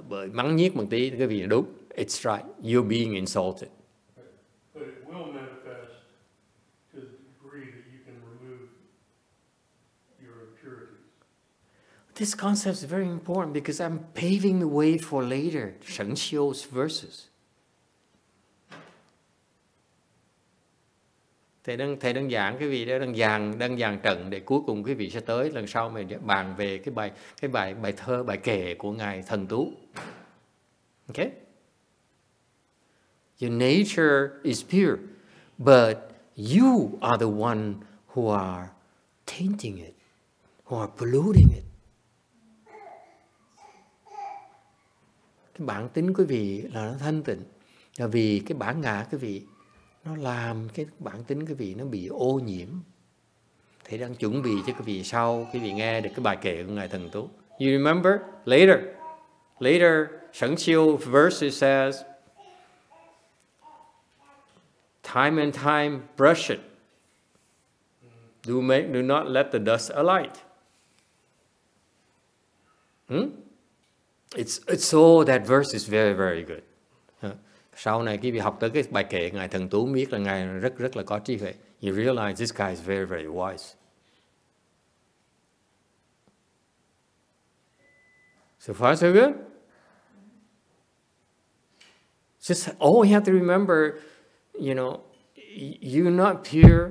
bởi mắng nhiếc một tí, quý vị đúng. It's right. You're being insulted. But it will manifest to the degree that you can remove your impurities. This concept is very important because I'm paving the way for later Sheng Xiu's verses. Thầy đơn giản quý vị đó đơn giản trận để cuối cùng quý vị sẽ tới lần sau mình bàn về cái bài thơ bài kệ của ngài Thần Tú. Okay? Your nature is pure, but you are the one who are tainting it, who are polluting it. Cái bản tính quý vị là nó thanh tịnh, là vì cái bản ngã quý vị nó làm cái bản tính quý vị nó bị ô nhiễm. Thầy đang chuẩn bị cho quý vị sau quý vị nghe được cái bài kệ của ngài Thần Tú. You remember? Later, Sheng Xiu verse says, time and time brush it. Do not let the dust alight. It's so that verse is very, very good. Sau này quý vị học tới cái bài kệ ngài Thần Tú biết là ngài rất là có trí huệ. You realize this guy is very, very wise. So far, so good. Just all you have to remember, you're not pure.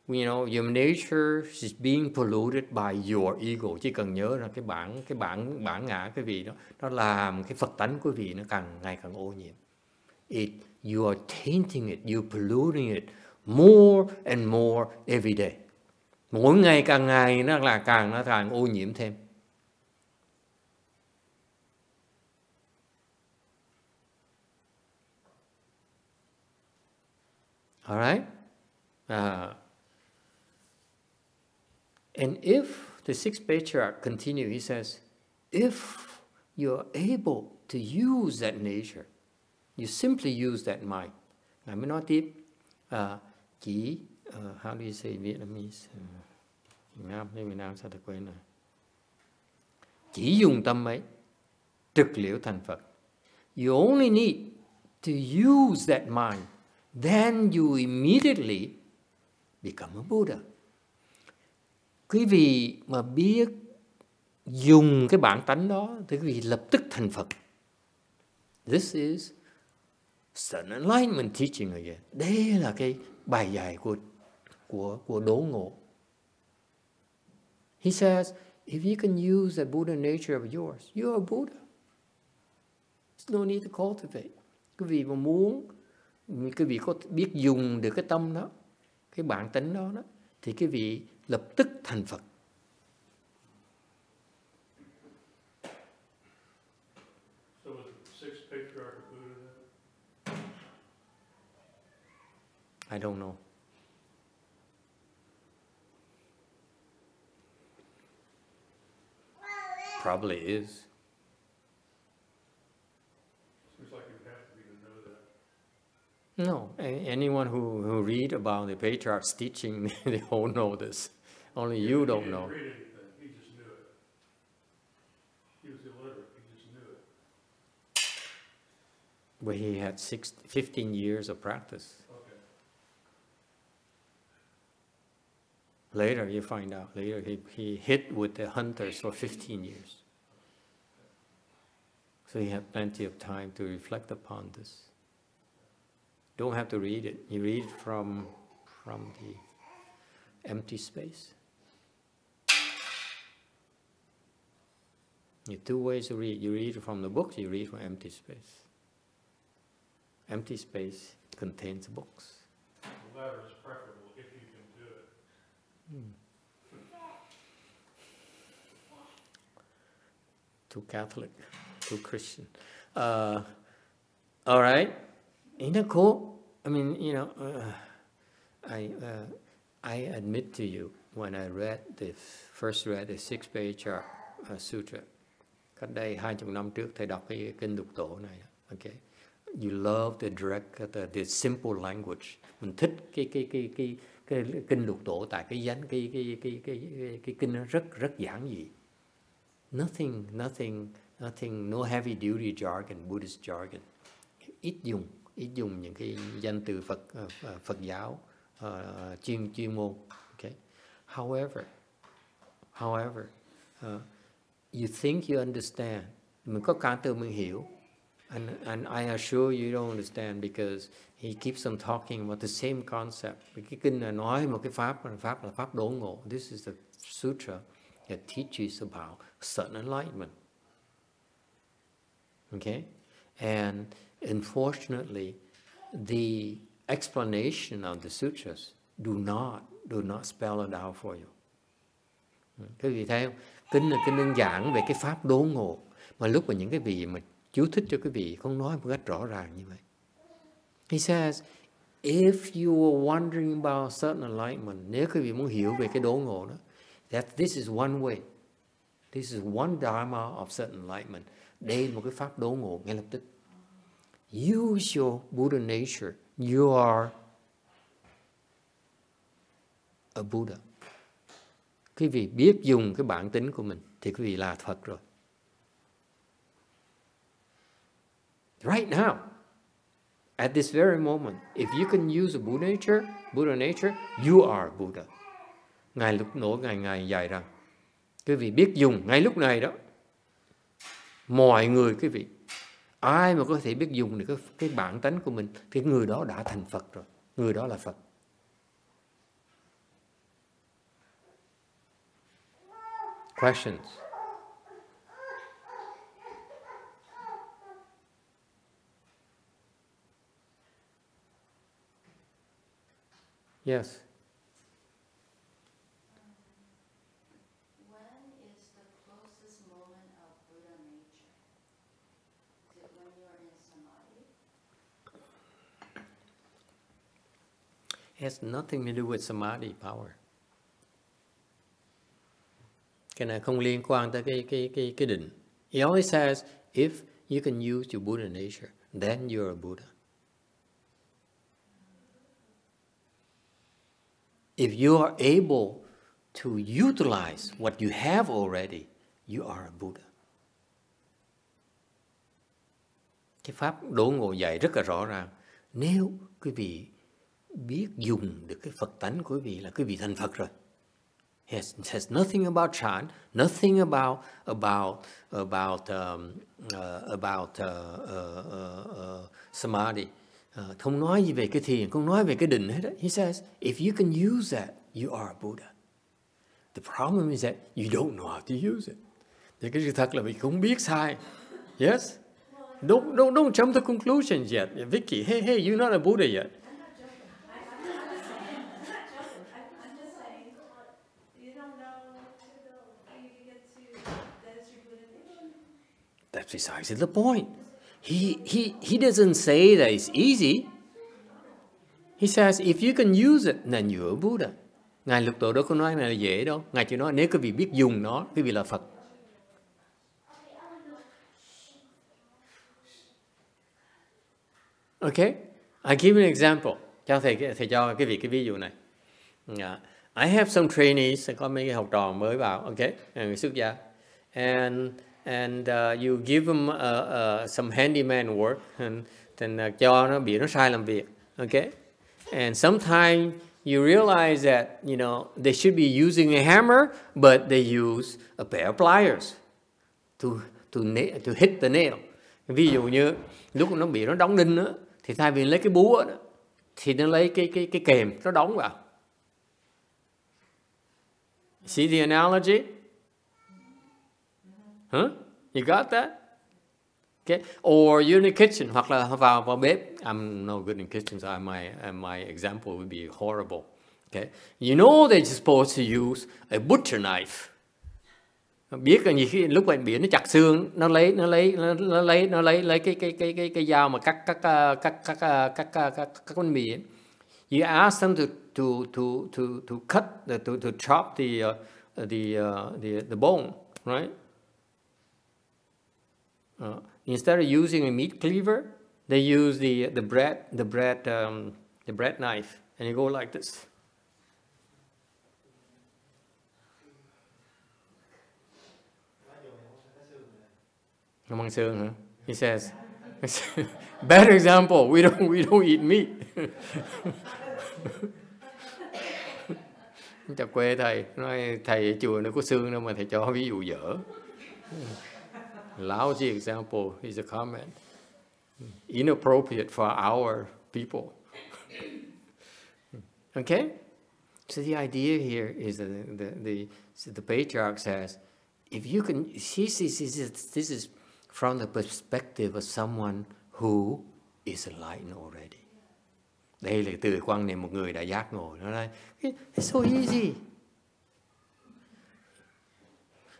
Your nature is being polluted by your ego. Chỉ cần nhớ là cái bản ngã quý vị đó, nó làm cái Phật tánh quý vị nó ngày càng ô nhiễm. You are tainting it, you're polluting it more and more every day. Mỗi ngày càng nó càng ô nhiễm thêm. All right? And if the 6th Patriarch continue, he says, if you're able to use that nature, you simply use that mind. Ngài mới nói tiếp, how do you say Vietnamese? Việt Nam sao tôi quên rồi. Chỉ dùng tâm ấy, trực liễu thành Phật. You only need to use that mind, then you immediately become a Buddha. Quý vị mà biết dùng cái bản tánh đó thì quý vị lập tức thành Phật. This is Sudden Enlightenment teaching again. Đây là cái bài dạy của đố ngộ. He says, if you can use the Buddha nature of yours, you're a Buddha. There's no need to cultivate. Quý vị mà muốn, quý vị có biết dùng được cái tâm đó, cái bản tính đó, thì quý vị lập tức thành Phật. So was the 6th Patriarch of Buddha then? I don't know. probably is. Seems like you'd have to be to know that. No, anyone who read about the Patriarch's teaching, they all know this. Only you don't know. He didn't read anything, he just knew it. He was illiterate, he just knew it. But he had 15 years of practice. Okay. Later, you find out. Later, he hid with the hunters for 15 years. So he had plenty of time to reflect upon this. Don't have to read it. You read from the empty space. There are two ways to read. You read from the books, you read from empty space. Empty space contains books. The latter is preferable if you can do it. Too Catholic, too Christian. All right. Isn't that cool? I mean, you know, I admit to you, when I first read the 6th Patriarch Sutra, cách đây 20 năm trước thầy đọc cái kinh Lục Tổ này. Okay. You love the simple language. Mình thích cái kinh Lục Tổ tại cái kinh nó rất giản dị. Nothing, no heavy duty jargon, Buddhist jargon. Ít dùng những cái danh từ Phật giáo chuyên môn. Okay. However, you think you understand. Mình có cảm tưởng mình hiểu. And I assure you don't understand because he keeps on talking about the same concept. Cái kinh là nói một cái pháp là pháp đốn ngộ. This is the sutra that teaches about sudden enlightenment. Okay? And unfortunately, the explanation of the sutras do not spell it out for you. Quý vị thấy không? Kinh là kinh đơn giản về cái pháp đốn ngộ. Mà lúc mà những cái vị mà chú thích cho quý vị không nói một cách rõ ràng như vậy. He says, if you are wondering about certain enlightenment, nếu quý vị muốn hiểu về cái đốn ngộ đó, that this is one way. This is one dharma of certain enlightenment. Đây là một cái pháp đốn ngộ ngay lập tức. Use your Buddha nature. You are a Buddha. Quý vị biết dùng cái bản tính của mình thì quý vị là Phật rồi. Right now, at this very moment, if you can use a Buddha nature, you are Buddha. Ngài lúc nổ Ngài dạy rằng, quý vị biết dùng ngay lúc này đó. Mọi người quý vị, ai mà có thể biết dùng được cái bản tánh của mình, thì người đó đã thành Phật rồi. Người đó là Phật. Questions? Yes. When is the closest moment of Buddha nature? Is it when you are in samadhi? It has nothing to do with samadhi power. Cái này không liên quan tới cái định. He only says, if you can use your Buddha nature, then you're a Buddha. If you are able to utilize what you have already, you are a Buddha. Cái pháp đốn ngộ dạy rất là rõ ràng. Nếu quý vị biết dùng được cái Phật tánh của quý vị là quý vị thành Phật rồi. It has nothing about chant, nothing about samadhi. Không nói gì về cái thiền, không nói về cái định hết. He says, if you can use that, you are a Buddha. The problem is that you don't know how to use it. Thì cái sự thật là mình không biết sai. Yes? Don't jump to conclusions yet. Vicky, hey, you're not a Buddha yet. That's precisely the point. He doesn't say that it's easy. He says, if you can use it, then you're a Buddha. Ngài Lục Tổ đâu có nói này là dễ đâu. Ngài chỉ nói nếu quý vị biết dùng nó, quý vị là Phật. Okay, I give you an example. Cho thầy cho cái ví dụ này. I have some trainees, có mấy học trò mới vào, okay, người xuất gia, and you give them some handyman work, and cho nó bị nó sai làm việc, okay, and sometimes you realize that they should be using a hammer, but they use a pair of pliers to hit the nail. Ví dụ như lúc nó bị nó đóng đinh đó, thì thay vì lấy cái búa đó, thì nó lấy cái kềm nó đóng vào. See the analogy? Huh? You got that? Okay. Or you're in the kitchen, hoặc là vào bếp. I'm no good in kitchen, so my example would be horrible. Okay. You know they're supposed to use a butcher knife. Biết là nhiều khi lúc bạn biển nó chặt xương, nó lấy cái dao mà cắt bánh mì ấy. You ask them to cut to chop the bone, right? Instead of using a meat cleaver, they use the bread knife, and you go like this. Không ăn xương hả? He says, bad example. We don't eat meat. Chào quê thầy, nói thầy ở chùa nó có xương đâu mà thầy cho ví dụ dở. Lousy example is a comment. Inappropriate for our people. Okay? So the idea here is that the patriarch says, if you can, this is from the perspective of someone who is enlightened already. Đây là từ quan niệm một người đã giác ngộ. Nó nói, it's so easy.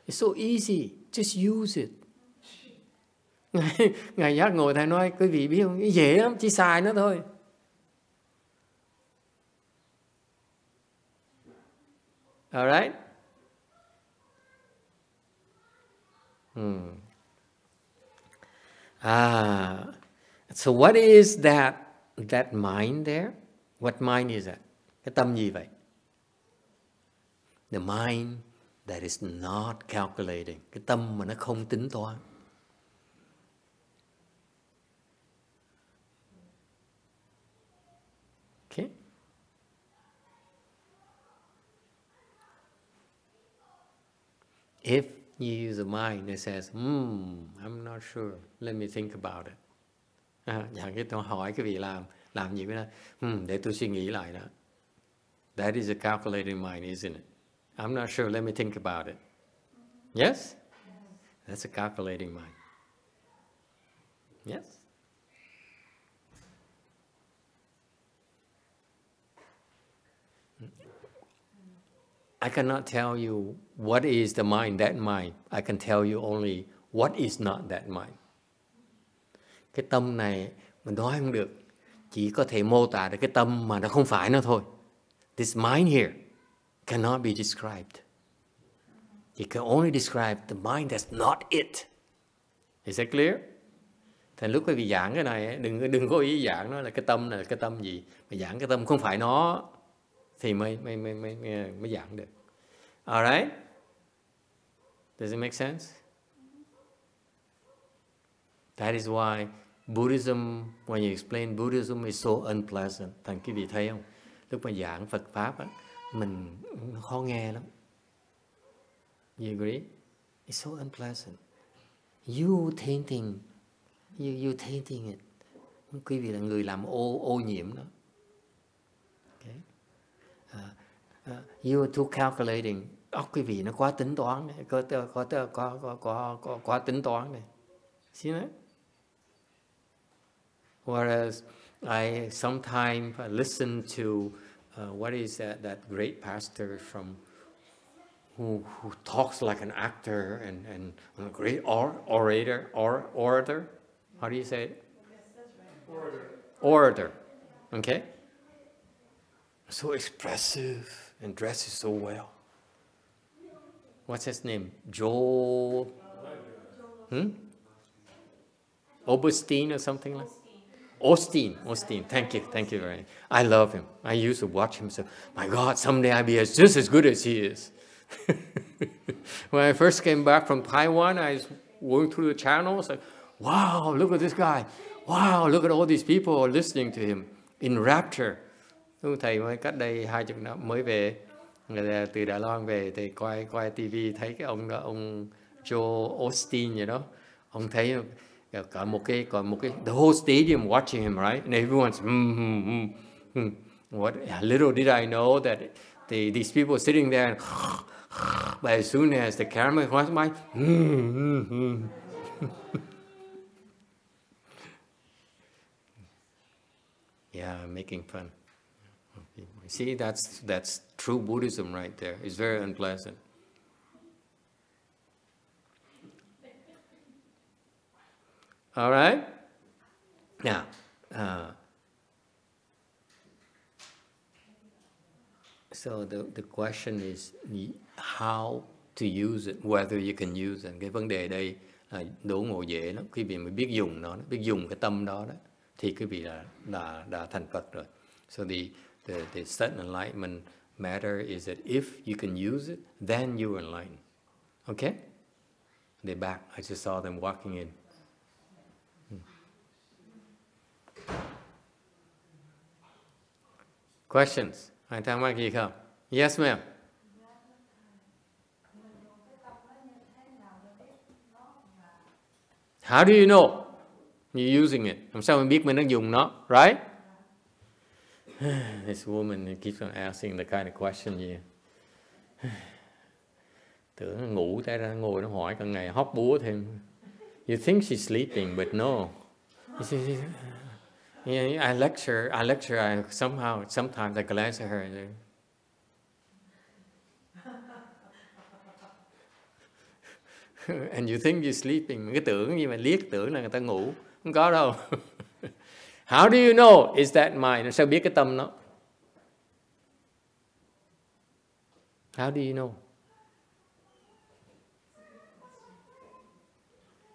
It's so easy. Just use it. Ngài giác ngộ thầy nói, quý vị biết không? Dễ lắm, chỉ xài nó thôi. Alright? So what is that mind there? What mind is that? Cái tâm gì vậy? The mind that is not calculating. Cái tâm mà nó không tính toán. Okay? If you use a mind that says, I'm not sure, let me think about it. Cái tôi hỏi cái vị làm gì với nó? Để tôi suy nghĩ lại đó. That is a calculating mind, isn't it? I'm not sure, let me think about it. Yes? That's a calculating mind. Yes? I cannot tell you what is the mind, that mind. I can tell you only what is not that mind. Cái tâm này mình nói không được. Chỉ có thể mô tả được cái tâm mà nó không phải nó thôi. This mind here cannot be described. You can only describe the mind that's not it. Is that clear? Thành lúc quý vị giảng cái này, đừng có ý giảng nó là cái tâm này là cái tâm gì. Mà giảng cái tâm không phải nó thì mới giảng được. Alright? Does it make sense? That is why Buddhism, when you explain Buddhism, is so unpleasant. Thành quý vị thấy không? Lúc mà giảng Phật Pháp á, mình khó nghe lắm. You agree? It's so unpleasant. You tainting it. Quý vị là người làm ô nhiễm đó. Okay. You are too calculating. Quý vị nó quá tính toán, quá tính toán này. See that? Whereas I sometimes listen to what is that great pastor from who talks like an actor and a great orator. How do you say it? Yes, that's right. Orator. Okay. So expressive and dresses so well. What's his name? Joel Oberstein or something like? Austin, thank you very much. I love him. I used to watch him. So, my God, someday I'll be just as good as he is. When I first came back from Taiwan, I was going through the channels. Like, wow, look at this guy. Wow, look at all these people listening to him in rapture. Thầy mới cách đây 20 năm mới về, người từ Đài Loan về, thì coi TV thấy cái ông đó, ông Joe Austin vậy đó. Ông thấy cả một cái the whole stadium watching him, right? And everyone's What little did I know that these people sitting there, and but as soon as the camera was by, yeah, making fun. See, that's true Buddhism right there. It's very unpleasant. All right? Now, so the question is how to use it, whether you can use it. Cái vấn đề đây là đố ngộ dễ lắm. Quý vị mới biết dùng nó, biết dùng cái tâm đó, thì quý vị đã thành Phật rồi. So the sudden enlightenment matter is that if you can use it, then you're enlightened. Okay? They're back. I just saw them walking in. Questions? Ai thắc mắc gì không? Yes, ma'am. How do you know you're using it? Làm sao mình biết mình đang dùng nó? Right? This woman keeps on asking the kind of question gì. Tưởng nó ngủ, tại ra ngồi nó hỏi cả ngày, hóc búa thêm. You think she's sleeping, but no. I lecture. Sometimes I glance at her and and you think you're sleeping. Cái tưởng gì mà liếc tưởng là người ta ngủ. Không có đâu. How do you know? Is that mind? Sao biết cái tâm nó? How do you know?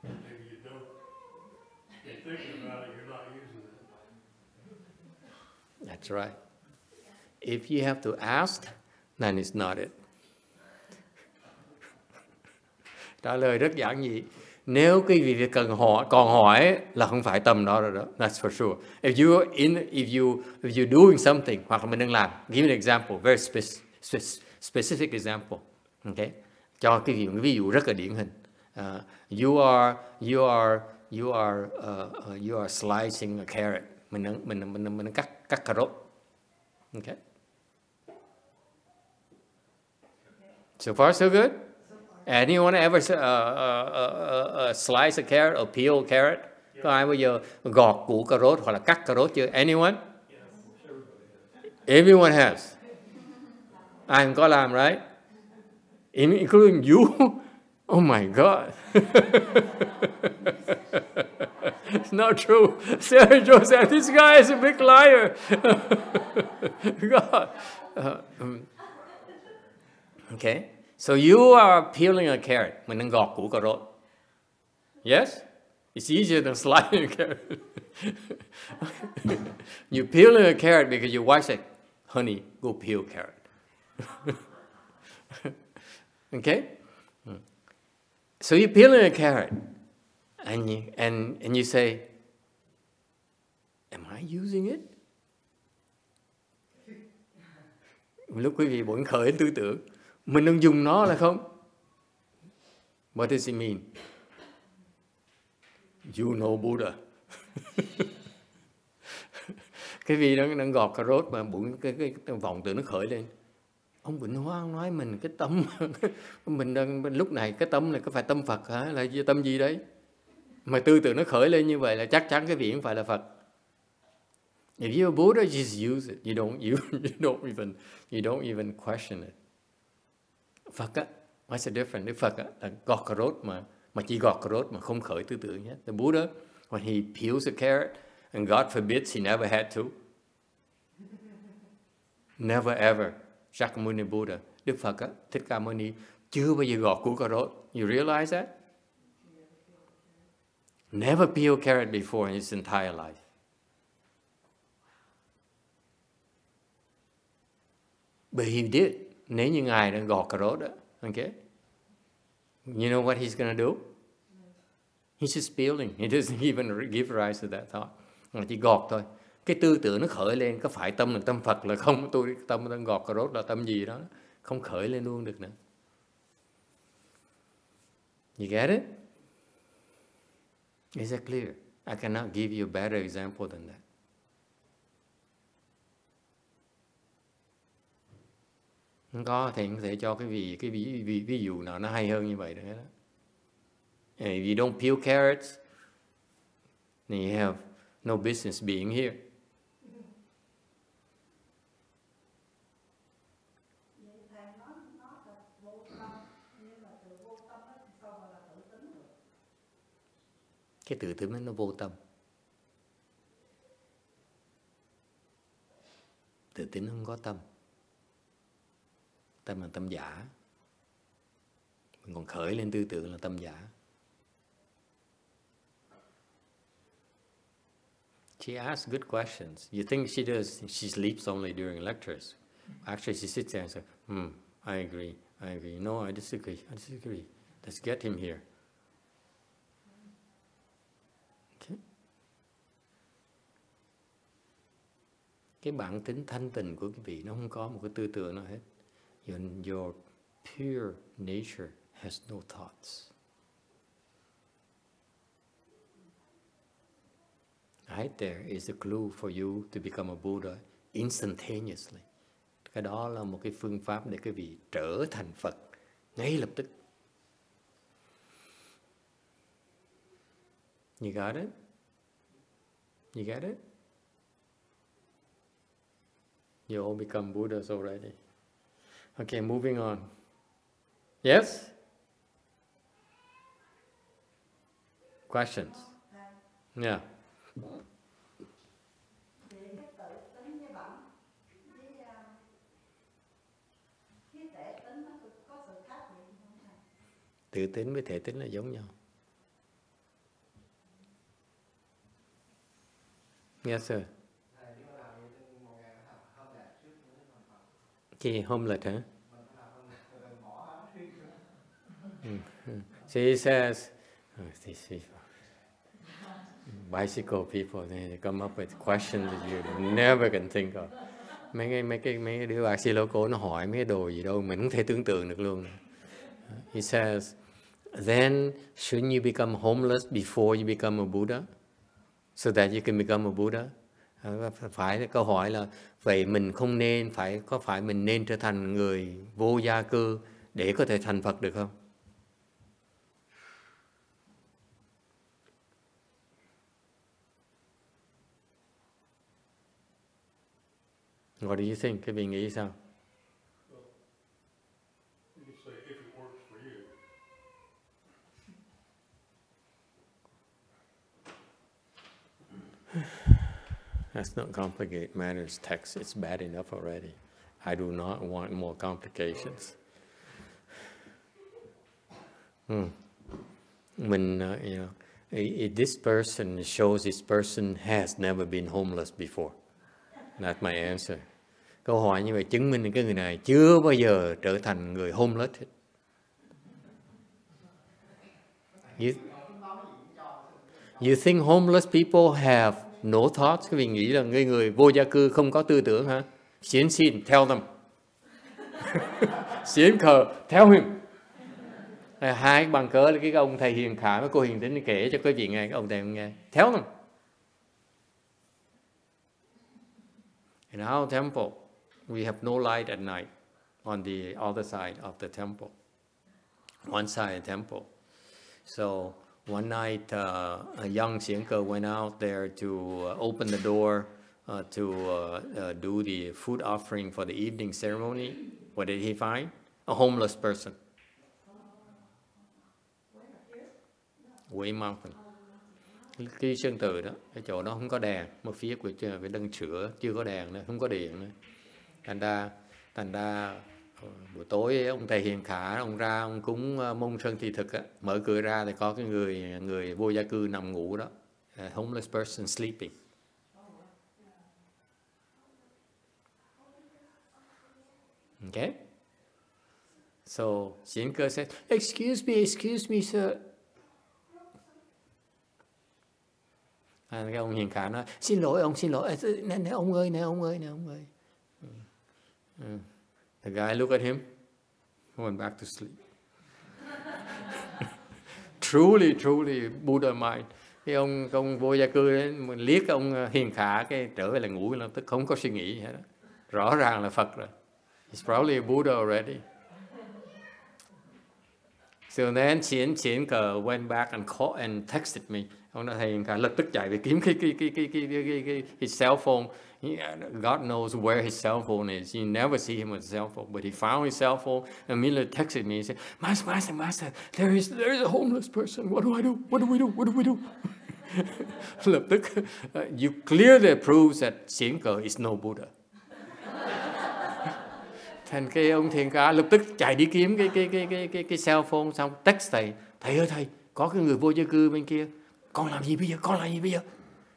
Maybe you don't. You're thinking about it, you're not using it. That's right. If you have to ask, then it's not it. Trả lời rất giản dị. Nếu quý vị còn hỏi là không phải tâm đó rồi đó. That's for sure. If you're doing something, hoặc là mình đang làm, give me an example, very specific example. Okay? Cho quý vị một ví dụ rất là điển hình. You are slicing a carrot. Mình cắt cà rốt. Okay? So far so good. Anyone ever slice a carrot or peel a carrot? Có ai bao giờ gọt củ cà rốt hoặc là cắt cà rốt chưa? Anyone? Everyone has. Ai cũng có làm, right? Including you? Oh my God. It's not true. Sarah Jo said, this guy is a big liar. God. Okay. So you are peeling a carrot. Mình đang gọt củ cà rốt. Yes? It's easier than slicing a carrot. You're peeling a carrot because your wife said, honey, go peel carrot. Okay? So you're peeling a carrot. And you say, am I using it? Lúc quý vị bỗng khởi tư tưởng, mình đang dùng nó là không? What does it mean? You know Buddha. Cái vị đang gọt cà rốt mà bụng cái vọng tưởng nó khởi lên. Ông Bình Hoa nói mình cái tâm mình đang lúc này cái tâm này có phải tâm Phật hả? Là tâm gì đấy? Mà tư tưởng nó khởi lên như vậy là chắc chắn cái vị không phải là Phật. If you're a Buddha, just use it. You don't even question it. Phật á, what's the difference? Đức Phật á là gọt cà rốt mà chỉ gọt cà rốt mà không khởi tư tưởng nhé. The Buddha, when he peels a carrot, and God forbids he never had to. Never ever. Shakyamuni Buddha, Đức Phật á, Thích Ca Mâu Ni chưa bao giờ gọt củ cà rốt. You realize that? Never peeled carrot before in his entire life. But he did. Nếu như Ngài đã gọt cà rốt đó, okay? You know what he's gonna do? He's just spilling. He doesn't even give rise to that thought. Chỉ gọt thôi. Cái tư tưởng nó khởi lên, có phải tâm là tâm Phật là không? Tôi tâm đang gọt cà rốt là tâm gì đó, không khởi lên luôn được nữa. You get it? Is that clear? I cannot give you a better example than that. Không có, thầy có thể cho cái ví dụ nào nó hay hơn như vậy được hết. If you don't peel carrots, then you have no business being here. Cái tự tính nó vô tâm. Tự tính không có tâm. Tâm là tâm giả. Mình còn khởi lên tư tưởng là tâm giả. She asks good questions. You think she does? She sleeps only during lectures. Actually, she sits there and says, I agree. No, I disagree. Let's get him here. Okay. Cái bản tính thanh tịnh của quý vị nó không có một cái tư tưởng nào hết. Your pure nature has no thoughts. Right there is a clue for you to become a Buddha instantaneously. Cái đó là một cái phương pháp để quý vị trở thành Phật ngay lập tức. You got it? You get it? You all become Buddhas already. Okay, moving on. Yes? Questions? Yeah. Tự tính với thể tính là giống nhau. Yes, sir. Cái hôm lịch hả? So he says, these people, bicycle people, they come up with questions that you never can think of. Mấy cái đứa bác sĩ loco nó hỏi mấy cái đồ gì đâu mình không thể tưởng tượng được luôn. He says, then shouldn't you become homeless before you become a Buddha, so that you can become a Buddha? Phải câu hỏi là vậy mình không nên có phải mình nên trở thành người vô gia cư để có thể thành Phật được không? What do you think? Cái vị nghĩ sao? Let's not complicate matters. Text, it's bad enough already. I do not want more complications. If this person shows this person has never been homeless before. That's my answer. Câu hỏi như vậy chứng minh cái người này chưa bao giờ trở thành người homeless hết. You think homeless people have no thoughts? Các vị nghĩ là người vô gia cư không có tư tưởng hả? Xin, tell them. Xin khờ, tell him. Hai bằng cớ là cái ông thầy Hiền Khả với cô Hiền Tính kể cho quý vị nghe, cái ông thầy không nghe. Tell them. In our temple, we have no light at night on the other side of the temple, one side of the temple. So one night, a young Xianke went out there to open the door to do the food offering for the evening ceremony. What did he find? A homeless person. Way Mountain. Cái Sơn Từ đó, cái chỗ đó không có đèn, một phía của cái đân sữa chưa có đèn nữa, không có điện nữa. Thành ra buổi tối ông thầy Hiền Khả ông ra ông cúng mông sơn thị thực á, mở cửa ra thì có cái người vô gia cư nằm ngủ đó, homeless person sleeping. Okay? So Xianke said, excuse me, sir. Cái ông Hiền Khả nói, xin lỗi, nè ông ơi. The guy looked at him, went back to sleep. Truly Buddha mind. Cái ông vô gia cư ấy, mình liếc ông Hiền Khả cái trở về là ngủ, lập tức không có suy nghĩ gì hết. Rõ ràng là Phật rồi. He's probably a Buddha already. So then Xianke went back and called and texted me. Ông nói thầy Hiền Khả lập tức chạy về kiếm his cell phone. God knows where his cell phone is. You never see him with a cell phone, but he found his cell phone and immediately texted me. He said, Master, there is a homeless person. What do I do? What do we do? Lập tức, you clearly prove that Xianke is no Buddha. Thành cái ông Thiền Ca lập tức chạy đi kiếm cái cell phone, xong text thầy ơi, có cái người vô gia cư bên kia, con làm gì bây giờ?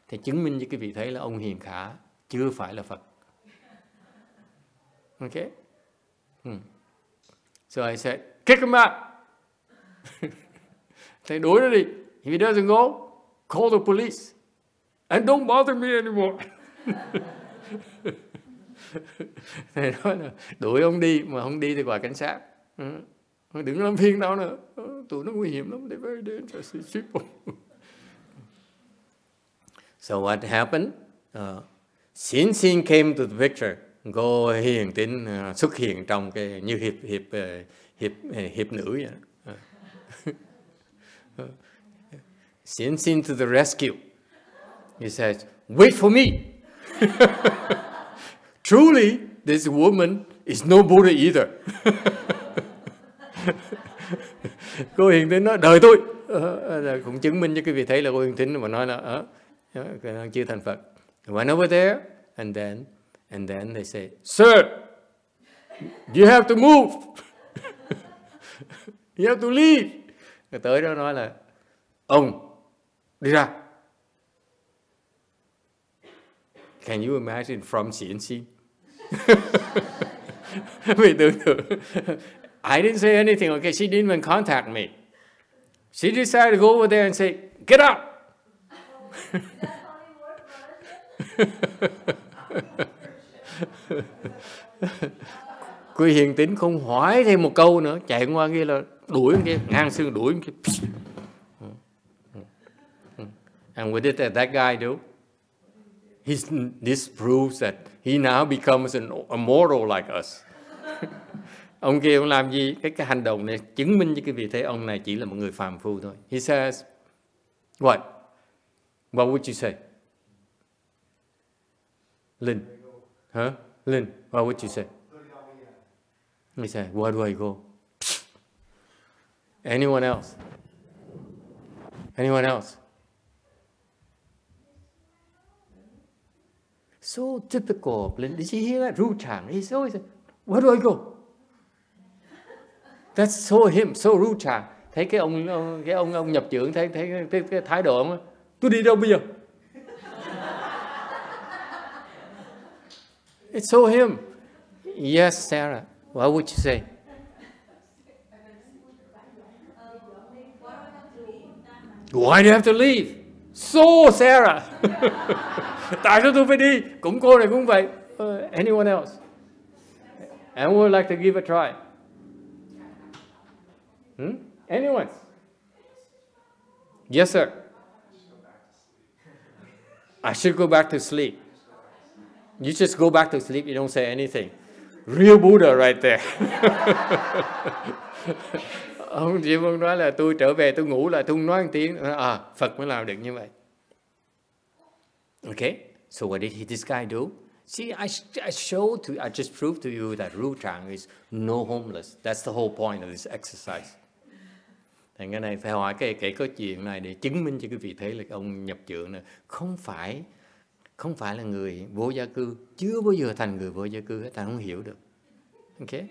Thì chứng minh cho cái vị thấy là ông Hiền Khả chưa phải là Phật. Okay? So I said, kick him out. Thầy đuổi nó đi. If he doesn't go, call the police. And don't bother me anymore. Thầy nói là đuổi ông đi, mà không đi thì gọi cảnh sát. Đừng làm phiền tao nữa. Tụi nó nguy hiểm lắm. They're very dangerous people. So what happened? Xin came to the picture. Cô Hiền Tín xuất hiện trong cái như hiệp nữ vậy. Xin to the rescue. He says, wait for me. Truly, this woman is no Buddha either. Cô Hiền Tín nói, đợi tôi. Cũng chứng minh cho cái vị thấy là cô Hiền Tín mà nói là chưa thành Phật. Went over there, and then they say, sir, you have to move. You have to leave. Rồi tới đó nói là, ông, đi ra. Can you imagine from Xianxin? Vì tưởng tượng, I didn't say anything, okay, she didn't even contact me. She decided to go over there and say, get out. Quý Hiền Tín không hỏi thêm một câu nữa, chạy qua kia là đuổi kia, ngang xương đuổi kia. And what did that guy do? This proves that he now becomes a mortal like us. Ông kia ông làm gì? Cái hành động này chứng minh cho cái vị thế ông này chỉ là một người phàm phu thôi. He says, what? What would you say? Linh. Huh? Linh, what would you say? He said, where do I go? Anyone else? Anyone else? So typical of Linh. Did you hear that? Ru Chang. He's always, where do I go? That's so him, so Ru Chang. Thấy cái ông nhập trưởng, thấy cái thái độ ông, tôi đi đâu bây giờ? It's so him. Yes, Sarah. What would you say? Why do you have to leave? So, Sarah. Tại sao tôi phải đi? Cũng cô này cũng vậy. Anyone else? I would like to give a try. Anyone? Yes, sir. I should go back to sleep. You just go back to sleep. You don't say anything. Real Buddha right there. Ông Diệm ông nói là tôi trở về tôi ngủ lại tôi không nói một tiếng. Phật mới làm được như vậy. Okay, so what did this guy do? See, I just proved to you that Ru Chang is no homeless. That's the whole point of this exercise. Thành cái này phải hỏi cái câu chuyện này để chứng minh cho cái vị thế là ông nhập trưởng này không phải là người vô gia cư, chưa bao giờ thành người vô gia cư hết, ta không hiểu được. Okay?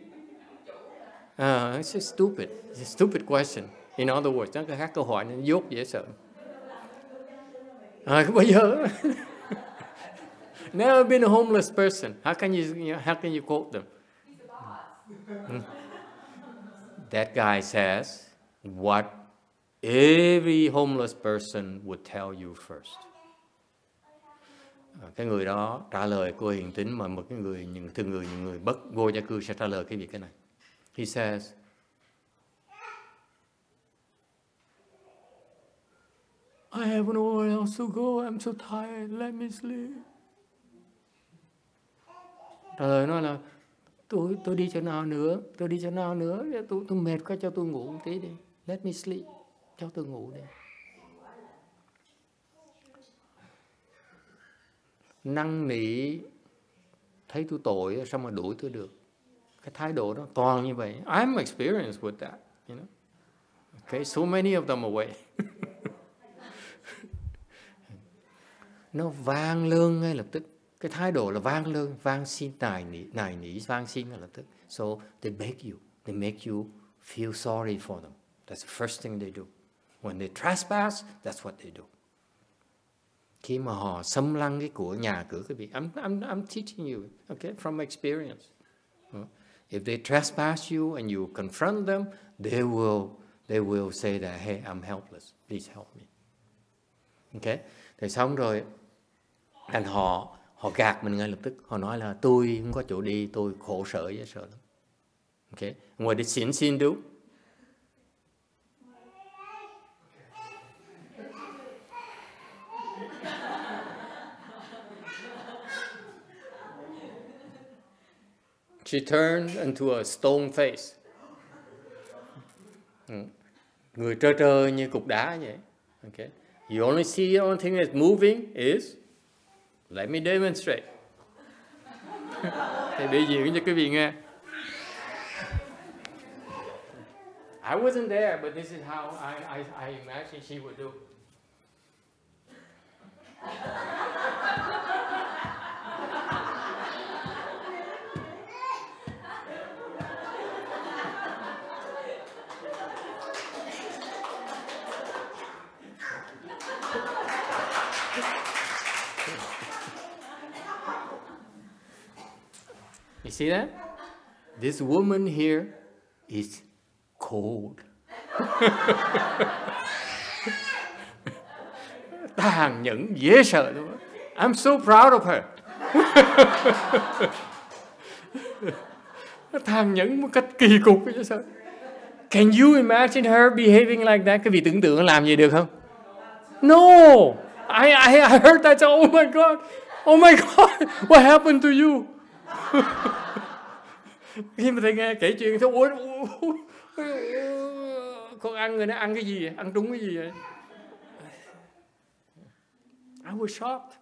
It's a stupid question. In other words, nó khác câu hỏi nó dốt dễ sợ. Bây giờ never been a homeless person. How can you quote them? That guy says what every homeless person would tell you first. Cái người đó trả lời cô hiền tín mà một cái người những người bất vô gia cư sẽ trả lời cái việc cái này. He says, I have nowhere else to go. I'm so tired. Let me sleep. Trả lời nó là tôi đi chỗ nào nữa? Tôi đi chỗ nào nữa? Tôi mệt quá, cho tôi ngủ một tí đi. Let me sleep. Cho tôi ngủ đi. Năn nỉ thấy tôi tội sao mà đuổi tôi được? Cái thái độ đó toàn như vậy. I'm experienced with that, you know. Okay, so many of them away. Nó vang lơn ngay lập tức. Cái thái độ là vang lơn, vang xin nài nỉ, vang xin ngay lập tức. So they beg you, they make you feel sorry for them. That's the first thing they do. When they trespass, that's what they do. Khi mà họ xâm lăng cái của nhà cửa cái vị, I'm teaching you, okay, from experience. If they trespass you and you confront them, they will say that, hey, I'm helpless, please help me. Okay, thì xong rồi, and họ gạt mình ngay lập tức, họ nói là tôi không có chỗ đi, tôi khổ sở dễ sợ lắm. Okay, and what did Xin do? She turned into a stone face. Người trơ trơ như cục đá vậy. Okay. You only see the only thing that's moving is, let me demonstrate. Thầy biểu diễn cho quý vị nghe. I wasn't there, but this is how I imagine she would do. You see that? This woman here is cold. Tàn nhẫn dễ sợ luôn. I'm so proud of her. Tàn nhẫn một cách kỳ cục dễ sợ. Can you imagine her behaving like that? Cái vị tưởng tượng làm gì được không? No. I heard that. Oh my God. Oh my God. What happened to you? Khi mà thầy nghe kể chuyện, ôi, con ăn người nó ăn cái gì vậy? Ăn trúng cái gì vậy? I was shocked.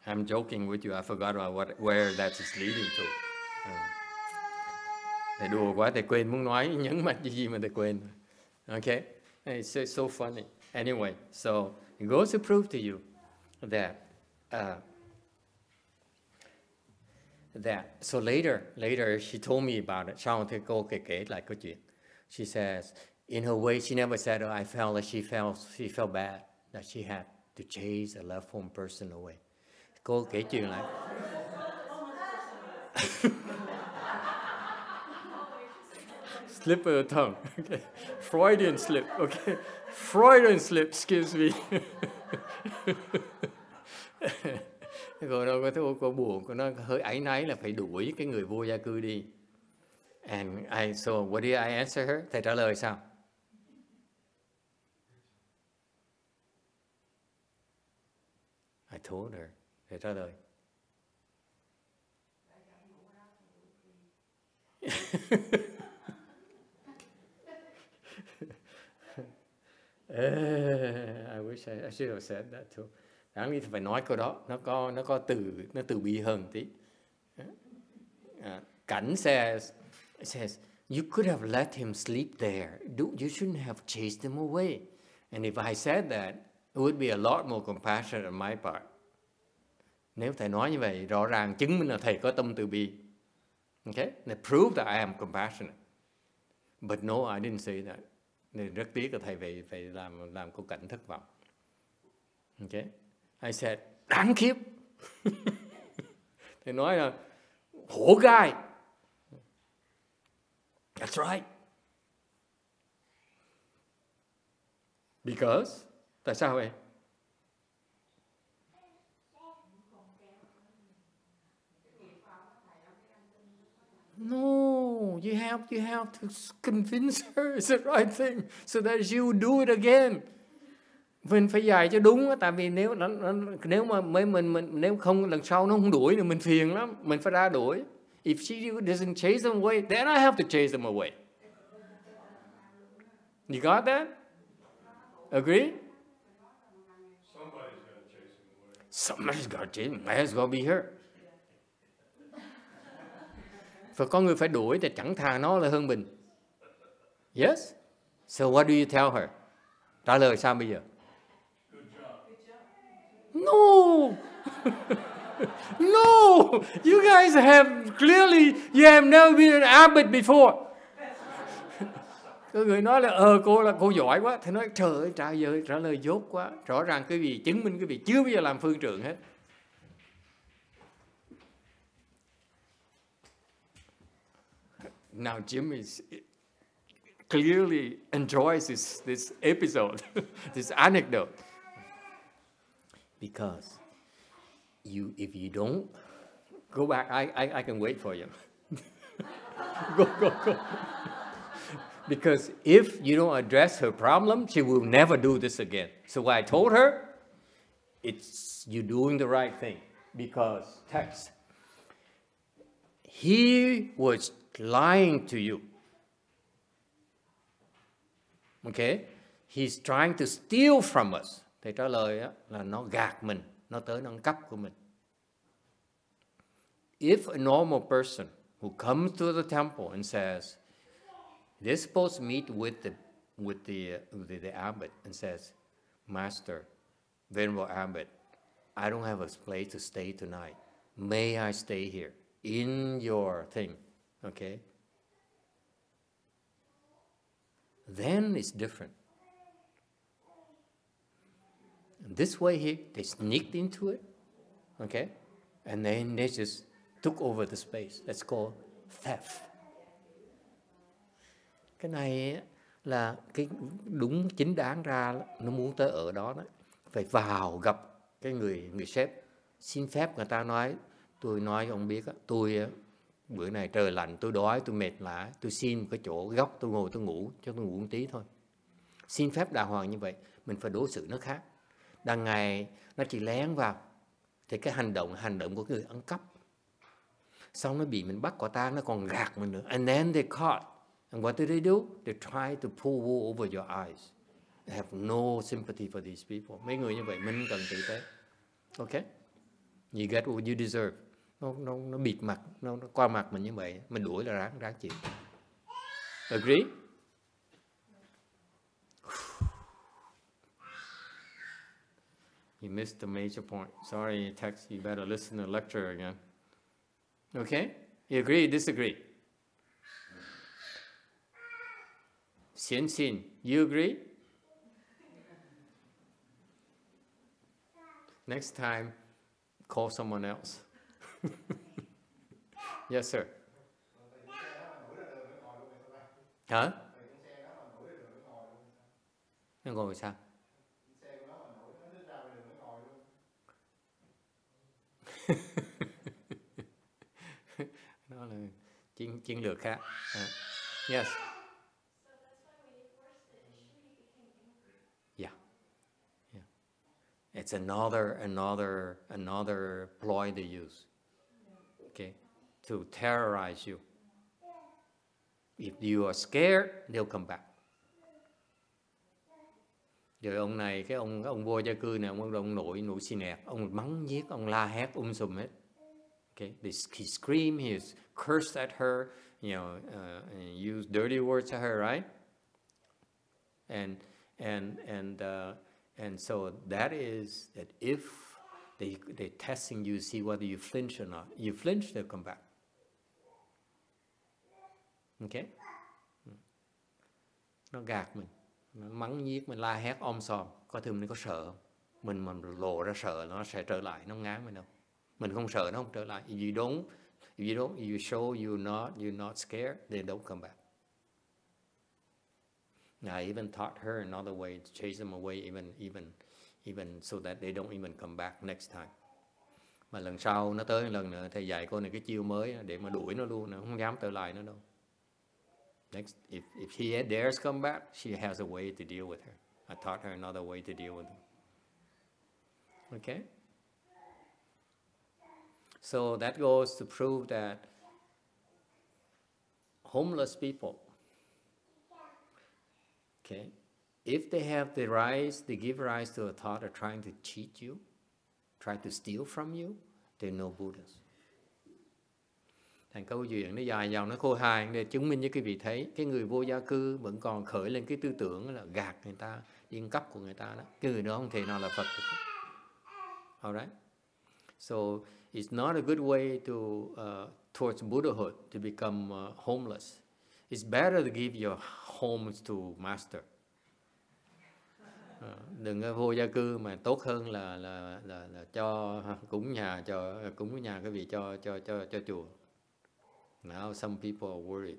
I'm joking with you. I forgot about where that is leading to. Thầy đùa quá, thầy quên muốn nói nhấn mạnh cái gì mà thầy quên. Okay, it's so funny. Anyway, so it goes to prove to you that so later she told me about it. Sau thì cô kể lại câu chuyện. She says, in her way, she never said, I felt that she felt bad that she had to chase a left home person away. Cô kể chuyện lại. Slip of the tongue. Okay. Freudian slip. Okay. Freudian slip, excuse me. Cô đâu có buồn, cô nói hơi áy náy là phải đuổi cái người vô gia cư đi. And so what did I answer her? Thầy trả lời sao? I told her. Thầy trả lời. I wish I should have said that too. Đáng lý phải nói câu đó, nó có từ bi hơn tí. Cảnh says, you could have let him sleep there. You shouldn't have chased him away. And if I said that, it would be a lot more compassionate on my part. Nếu thầy nói như vậy, rõ ràng chứng minh là thầy có tâm từ bi. Okay? They prove that I am compassionate. But no, I didn't say that. Nên rất tiếc là thầy phải làm cô Cảnh thất vọng. Okay. I said, đáng khiếp. Thầy nói là hổ gai. That's right. Because, tại sao vậy? No, you have to convince her it's the right thing so that you do it again. Mình phải dạy cho đúng, tại vì nếu mà nếu không lần sau nó không đuổi thì mình phiền lắm, mình phải ra đuổi. If she doesn't chase them away, then I have to chase them away. You got that? Agree? Somebody's got to chase them. Might as well be her. Và có người phải đuổi thì chẳng thà nó là hơn mình. Yes? So what do you tell her? Trả lời sao bây giờ? No! No! You guys have clearly, you have never been an abbot before. Có người nói là cô giỏi quá. Thì nói trời ơi trả lời dốt quá. Rõ ràng cái gì chứng minh cái việc chưa bao giờ làm phương trượng hết. Now Jim is clearly enjoys this episode, this anecdote. Because if you don't, go back, I can wait for you. Go. Because if you don't address her problem, she will never do this again. So what I told her, it's you doing the right thing. Because text, he was lying to you. Okay? He's trying to steal from us. Thầy trả lời là nó gạt mình, nó tới nó ăn cắp của mình. If a normal person who comes to the temple and says, they're supposed to meet with the abbot and says, Master, Venerable Abbot, I don't have a place to stay tonight. May I stay here in your thing? Okay? Then it's different. And this way here, they sneaked into it, okay? And then they just took over the space. That's called theft. Cái này là cái đúng chính đáng ra nó muốn tới ở đó đó. Phải vào gặp cái người sếp. Xin phép người ta nói, tôi nói ông biết tôi bữa này trời lạnh, tôi đói, tôi mệt lạ, tôi xin một cái chỗ góc tôi ngồi tôi ngủ, cho tôi ngủ một tí thôi. Xin phép đàng hoàng như vậy, mình phải đối xử nó khác. Đằng ngày nó chỉ lén vào, thì cái hành động của người ăn cắp. Xong nó bị mình bắt quả tang, nó còn gạt mình nữa. And then they caught. And what do? They try to pull wool over your eyes. They have no sympathy for these people. Mấy người như vậy mình cần tử tế. Okay? You get what you deserve. Nó bịt mặt, nó qua mặt mình như vậy, mình đuổi là ráng chịu. Agree? You missed the major point. Sorry, text. You better listen to the lecture again. Okay? You agree? Disagree? Xin, you agree? Next time, call someone else. Yes, sir. Hả? Nó ngồi sao? Đó là chiến lược khác. Yes. So that's why when you forced the issue, he became angry. Yeah. It's another ploy they use. Okay, to terrorize you. If you are scared, they'll come back. Rồi ông này, cái ông vua gia cư này, ông nội xì nẹt, ông mắng giết, ông la hét sùm hết. Okay, he screamed, he cursed at her, used dirty words at her, right? And so that is that if they're testing you, see whether you flinch or not. You flinch, they'll come back. Okay? Nó gạt mình. mắng nhiếc, mình la hét om sòm, coi thường mình có sợ không? Mình lộ ra sợ nó sẽ trở lại, nó ngán mình đâu. Mình không sợ nó không trở lại. If you show you're not scared, they don't come back. I even taught her another way to chase them away, even so that they don't even come back next time. Mà lần sau nó tới lần nữa, thầy dạy cô này cái chiêu mới để mà đuổi nó luôn, nó không dám trở lại nữa đâu. Next, if he dares come back, she has a way to deal with her. I taught her another way to deal with them. Okay? So that goes to prove that homeless people, okay, if they have the rise, they give rise to a thought of trying to cheat you, try to steal from you, they're no Buddhas. Thành câu chuyện nó dài dòng, nó khô hài để chứng minh với quý vị thấy cái người vô gia cư vẫn còn khởi lên cái tư tưởng là gạt người ta, đi ăn cắp của người ta đó. Cái người đó không thể nào là Phật được. Alright? So it's not a good way to towards Buddhahood to become homeless. It's better to give your homes to master. Đừng có vô gia cư mà tốt hơn là cho cúng nhà quý vị cho chùa. Now some people are worried.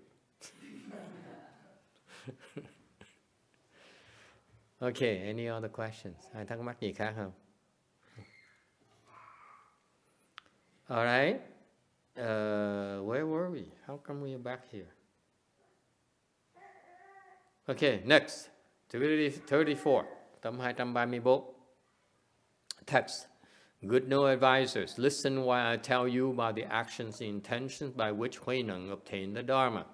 Okay, any other questions? Ai thắc mắc gì khác không? All right. Where were we? How come we are back here? Okay, next. 34. Tấm 234. Text. Good no advisors, listen while I tell you about the actions and intentions by which Hui Neng obtained the Dharma.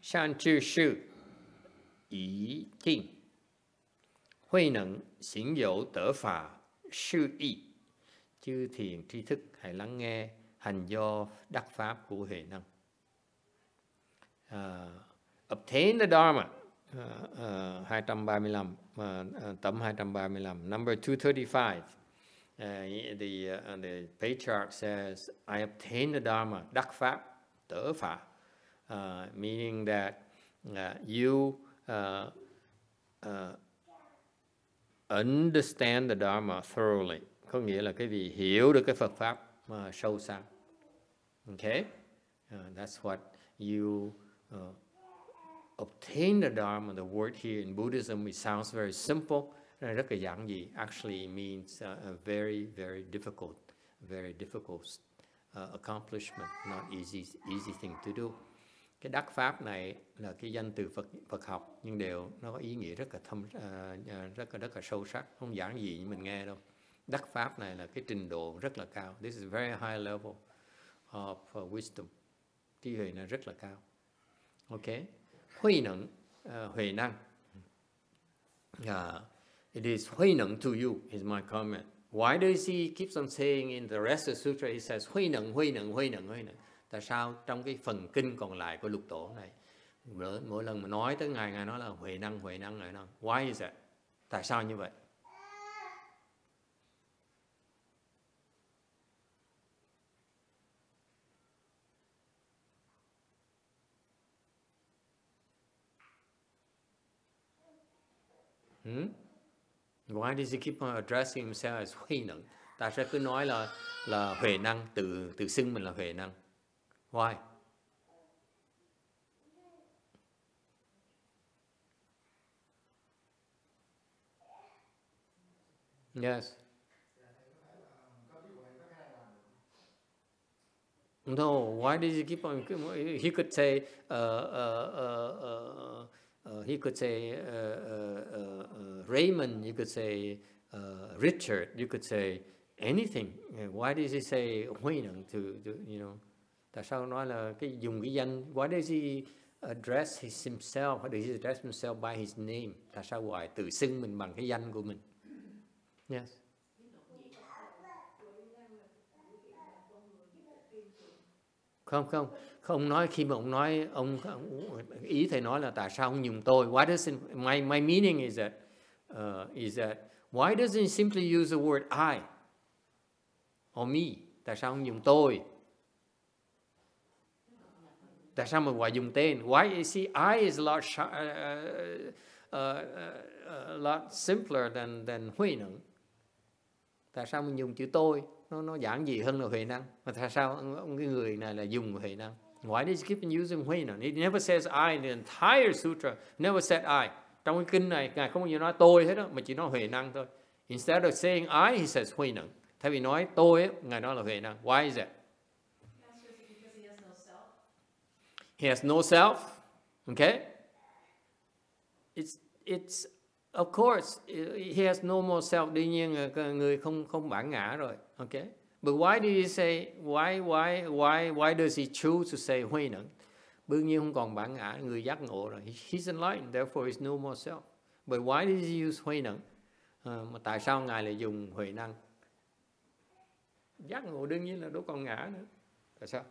Shan Zhi Shi Yi Ting Hui Neng xính dẫu tở phà sư y. Chư thiền tri thức hãy lắng nghe hành do đắc pháp của Huệ Năng. Obtain the Dharma. 235, tấm 235, number 235. The Patriarch says, I obtained the Dharma, đắc pháp, tở phà, meaning that you understand the Dharma thoroughly. Có nghĩa là cái vị hiểu được cái Phật pháp sâu sắc. Okay? That's what you obtain the Dharma. The word here in Buddhism, it sounds very simple, rất là giản dị. Actually, it means a very, very difficult accomplishment, not easy thing to do. Cái đắc pháp này là cái danh từ Phật học, nhưng nó có ý nghĩa rất là sâu sắc, không giản dị như mình nghe đâu. Đắc pháp này là cái trình độ rất là cao. This is a very high level of wisdom. Trí huệ nó rất là cao. Okay. Hui Neng, Huệ Năng. It is Hui Neng to you, is my comment. Why does he keeps on saying in the rest of the sutra, he says Hui Neng, Hui Neng, Hui Neng, Hui Neng. Tại sao trong cái phần kinh còn lại của lục tổ này, mỗi lần mà nói tới Ngài nói là Huệ Năng, Huệ Năng, Huệ Năng. Why is that? Tại sao như vậy? Why does he keep on addressing himself as Hui Neng? Ta sẽ cứ nói là Huệ Năng, tự xưng mình là Huệ Năng. Why? Yes. No, why does he keep on? He could say, Raymond. You could say Richard. You could say anything. Why does he say Hui Neng to you know? Tại sao nói là dùng cái danh? Why does he address himself? Why does he address himself by his name? Tại sao gọi tự xưng mình bằng cái danh của mình? Yes. Không nói khi mà ông nói ý thầy nói là tại sao ông dùng tôi? Why doesn't my meaning is that why doesn't he simply use the word I or me? Tại sao ông dùng tôi? Tại sao mà gọi dùng tên? Why you see I is a lot simpler than Huệ Năng. Tại sao mình dùng chữ tôi? Nó giản dị hơn là Huệ Năng. Mà tại sao ông cái người này là dùng Huệ Năng? Why did he keep using Huệ Năng? It never says I in the entire sutra. Never said I. Trong cái kinh này, Ngài không bao giờ nói tôi hết đó, mà chỉ nói Huệ Năng thôi. Instead of saying I, he says Huệ Năng. Thay vì nói tôi, Ngài nói là Huệ Năng. Why is that? He has no self. Okay? It's of course he has no more self. Đương nhiên người không bản ngã rồi. Okay? But why did he say why does he choose to say Huệ Năng? Đương nhiên không còn bản ngã, người giác ngộ rồi. He's enlightened, therefore he's no more self. But why did he use Huệ Năng? Mà tại sao Ngài lại dùng Huệ Năng? Giác ngộ đương nhiên là đâu còn ngã nữa. Tại sao?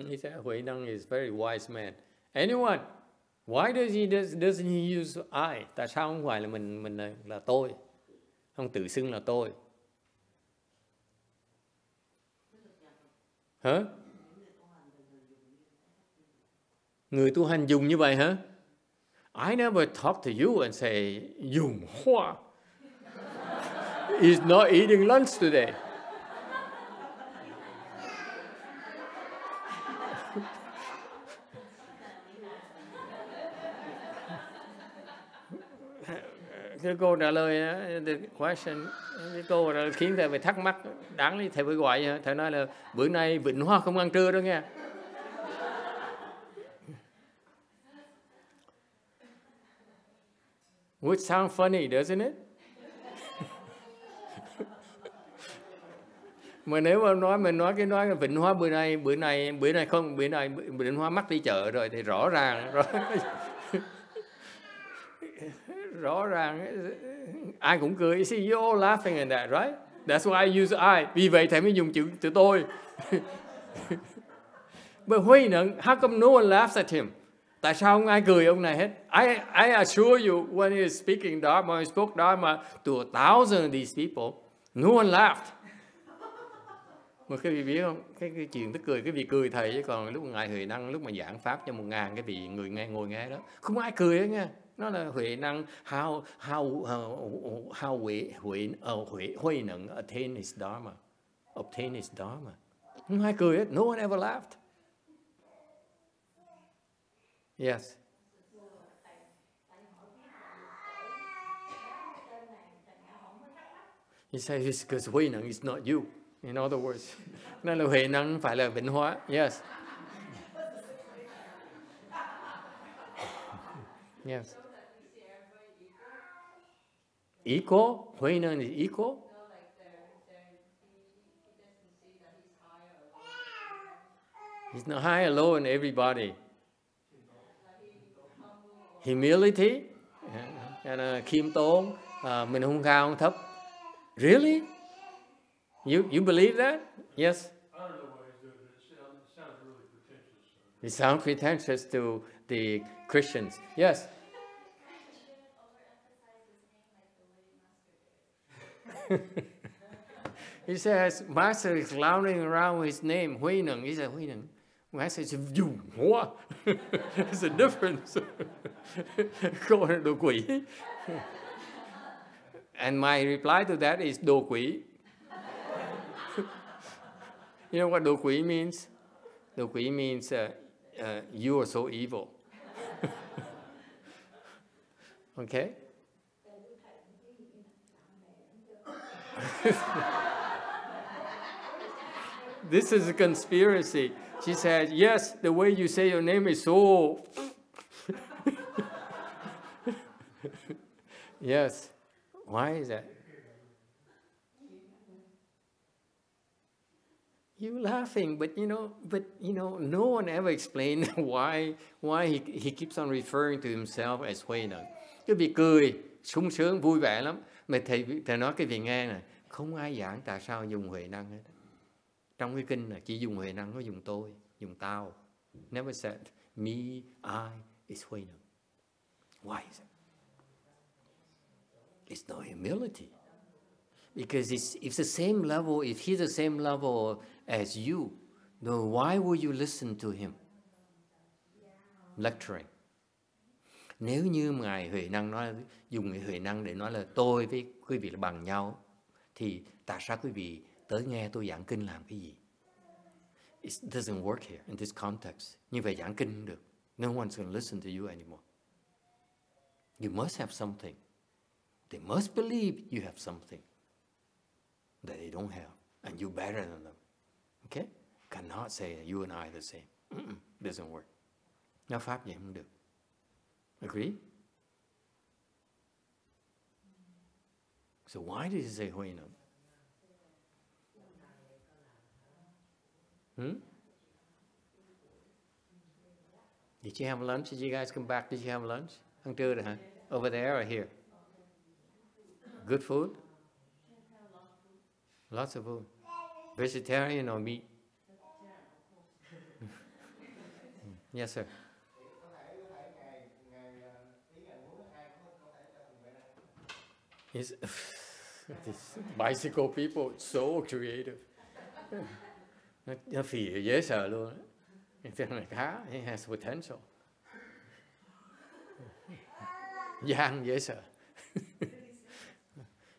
He said Huệ Năng is very wise man. Anyone? Why doesn't he use I? Tại sao không phải là mình là tôi? Không tự xưng là tôi. Hả? Người tu hành dùng như vậy hả? I never talk to you and say YongHua is not eating lunch today. Cái câu trả lời, the question, cái câu trả lời khiến thầy phải thắc mắc, đáng lý thầy phải gọi, thầy nói là bữa nay Vịnh Hoa không ăn trưa đó nghe. Which sounds funny, doesn't it? Mà nếu mà mình nói Vịnh Hoa bữa nay không, Vịnh Hoa mắc đi chợ rồi thì rõ ràng ai cũng cười. See, you all laughing at that, right? That's why I use I. Vì vậy thầy mới dùng chữ tôi. But Huệ Năng, how come no one laughs at him? Tại sao không ai cười ông này hết? I assure you, when he is speaking Dharma, he spoke Dharma to 1,000 of these people, no one laughed. Mà cái vị biết không? Cái chuyện tức cười, cái vị cười thầy, chứ còn lúc Ngài Huệ Năng, lúc mà giảng pháp cho 1,000 cái vị người nghe ngồi nghe đó, không ai cười hết nha. Nó là Huệ Năng, how Huệ Năng obtain his Dharma. Không ai cười hết, no one ever laughed. Yes. He says it's because Huệ Năng is not you. In other words, nên là Huệ Năng phải là Vịnh Hóa. Yes. Yes. Equal? Huệ Năng is equal? He's not high or low in everybody. Humility, khiêm tốn, mình không cao không thấp. Really? You believe that? Yes. I don't know why he's doing it. It sounds really pretentious. It sounds pretentious to the Christians. Yes. He says, Master is clowning around with his name, Huệ Năng. He said, Huệ Năng. Master says, YongHua. There's a difference. Câu là đồ quỷ. And my reply to that is đồ quỷ. You know what đồ quỷ means? Đồ quỷ means you are so evil. Okay? This is a conspiracy. She said, yes, the way you say your name is so... Yes. Why is that? You're laughing, but no one ever explained why he keeps on referring to himself as Huệ Năng. Cái việc cười, sung sướng, vui vẻ lắm. Mà thầy nói cái việc nghe này, không ai giảng tại sao dùng Huệ Năng hết. Trong cái kinh này chỉ dùng Huệ Năng, có dùng tôi, dùng tao. Never said me, I is Huệ Năng. Why is it? It's no humility. Because it's the same level, if he's the same level as you, then why would you listen to him lecturing? Nếu như Ngài Huệ Năng nói, dùng Ngài Huệ Năng để nói là tôi với quý vị là bằng nhau, thì tại sao quý vị tới nghe tôi giảng kinh làm cái gì? It doesn't work here in this context. Như vậy giảng kinh không được. No one's going to listen to you anymore. You must have something. They must believe you have something that they don't have, and you're better than them. Okay? Cannot say that you and I are the same. Doesn't work. Giáo pháp vậy không được. Agree? So why did he say Huệ Năng? Did you have lunch? Did you guys come back? Did you have lunch? Ăn trưa rồi hả? Over there or here? Good food? Lots of food. Vegetarian or meat? Yes, sir. These bicycle people, so creative. Nó phì dễ sợ luôn. Cái này khá, he has potential. Giang dễ sợ.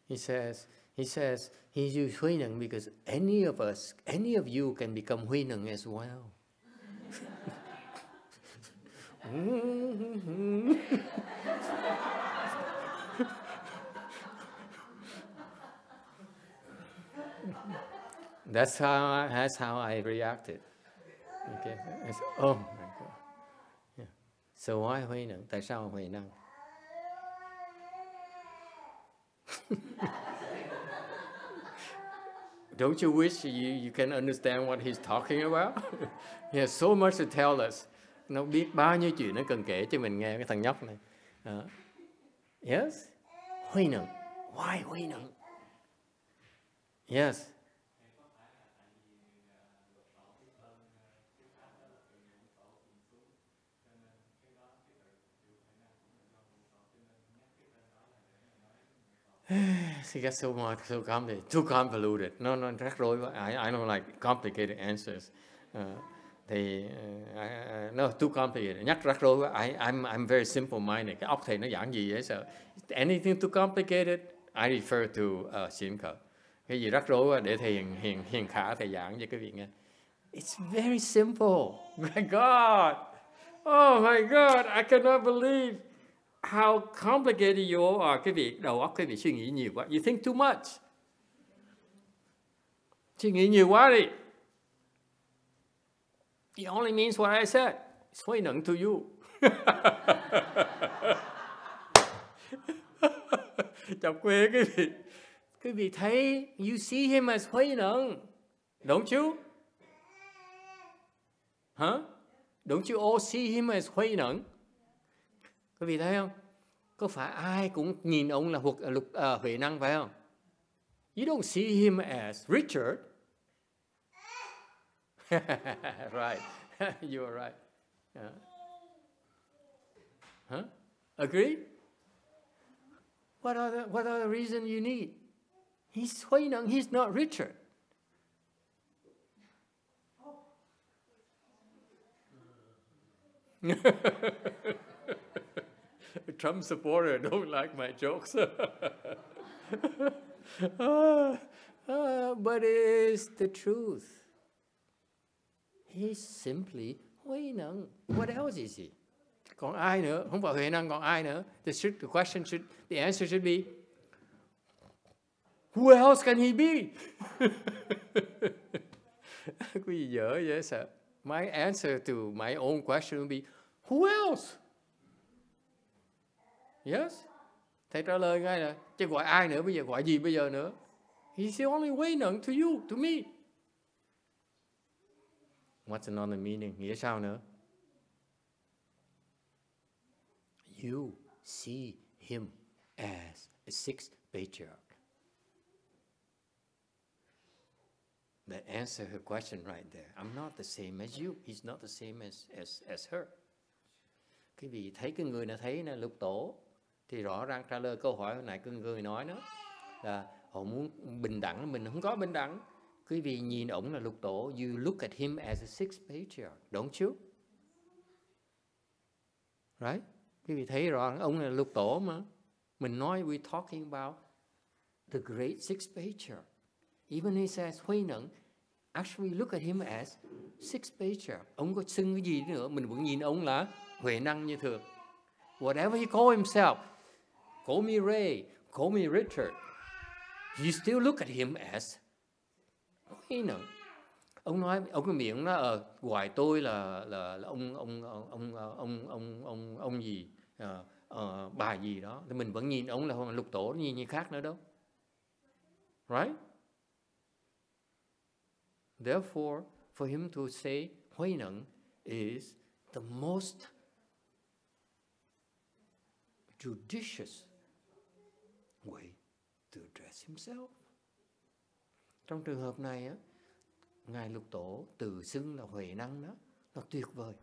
He says, he used Hui Neng because any of us, any of you can become Hui Neng as well. That's how I reacted. Okay. I said, oh my God. Yeah. So why Hui Neng? Tại sao Huệ Năng? Don't you wish you can understand what he's talking about? He has so much to tell us. Nó biết bao nhiêu chuyện nó cần kể cho mình nghe, cái thằng nhóc này. Yes? Hui Neng. Why Hui Neng? Yes. She gets so complicated, too convoluted. No, rắc rối quá. I don't like complicated answers. No, too complicated. Nhắc rắc rối quá. I'm very simple-minded. Cái óc thầy nó giảng gì vậy sợ. Anything too complicated, I refer to Xiển Khởi. Cái gì rắc rối quá để thầy Hiền Khả thầy giảng cho quý vị nghe. It's very simple. My God. Oh my God, I cannot believe how complicated you all are. Quý vị, đầu óc quý vị suy nghĩ nhiều quá. You think too much. Suy nghĩ nhiều quá đi. It only means what I said. It's Hui Neng to you. Chọc quê quý vị. Quý vị thấy, you see him as Hui Neng. Don't you? Huh? Don't you all see him as Hui Neng? Quý vị thấy không? Có phải ai cũng nhìn ông là Huệ Năng phải không? You don't see him as Richard. Right. You are right. Huh? Agree? What other reason you need? He's Hui Neng, he's not Richard. Trump supporter don't like my jokes. But it is the truth. He's simply Hui Neng. What else is he? Còn ai nữa? Không phải Huệ Năng, còn ai nữa? The answer should be, who else can he be? Quý vị dở dễ sợ. My answer to my own question would be, who else? Yes? Thầy trả lời ngay là, chứ gọi ai nữa bây giờ, gọi gì bây giờ nữa? He's the only Hui Neng to you, to me. What's another meaning? Nghĩa sao nữa? You see him as a 6th Patriarch. That answer her question right there. I'm not the same as you. He's not the same as her. Quý vị thấy cái người nào thấy là lục tổ, Thì rõ ràng trả lời câu hỏi hồi nãy người nói đó là họ muốn bình đẳng, mình không có bình đẳng. Quý vị nhìn ổng là lục tổ, you look at him as a 6th Patriarch, don't you? Right? Quý vị thấy rõ ông là lục tổ mà. Mình nói we're talking about the great 6th Patriarch. Even he says Huệ Năng, actually look at him as 6th Patriarch. Ông có xưng cái gì nữa, mình vẫn nhìn ông là Huệ Năng như thường. Whatever he call himself, call me Ray, call me Richard, you still look at him as Huệ Năng. Ông nói, ông cái miệng nó gọi tôi là ông gì, bà gì đó, thì mình vẫn nhìn ông là lục tổ như khác nữa đâu, right? Therefore, for him to say Huệ Năng is the most judicious way to address himself. Trong trường hợp này á, Ngài Lục Tổ từ xưng là Huệ Năng đó, nó tuyệt vời.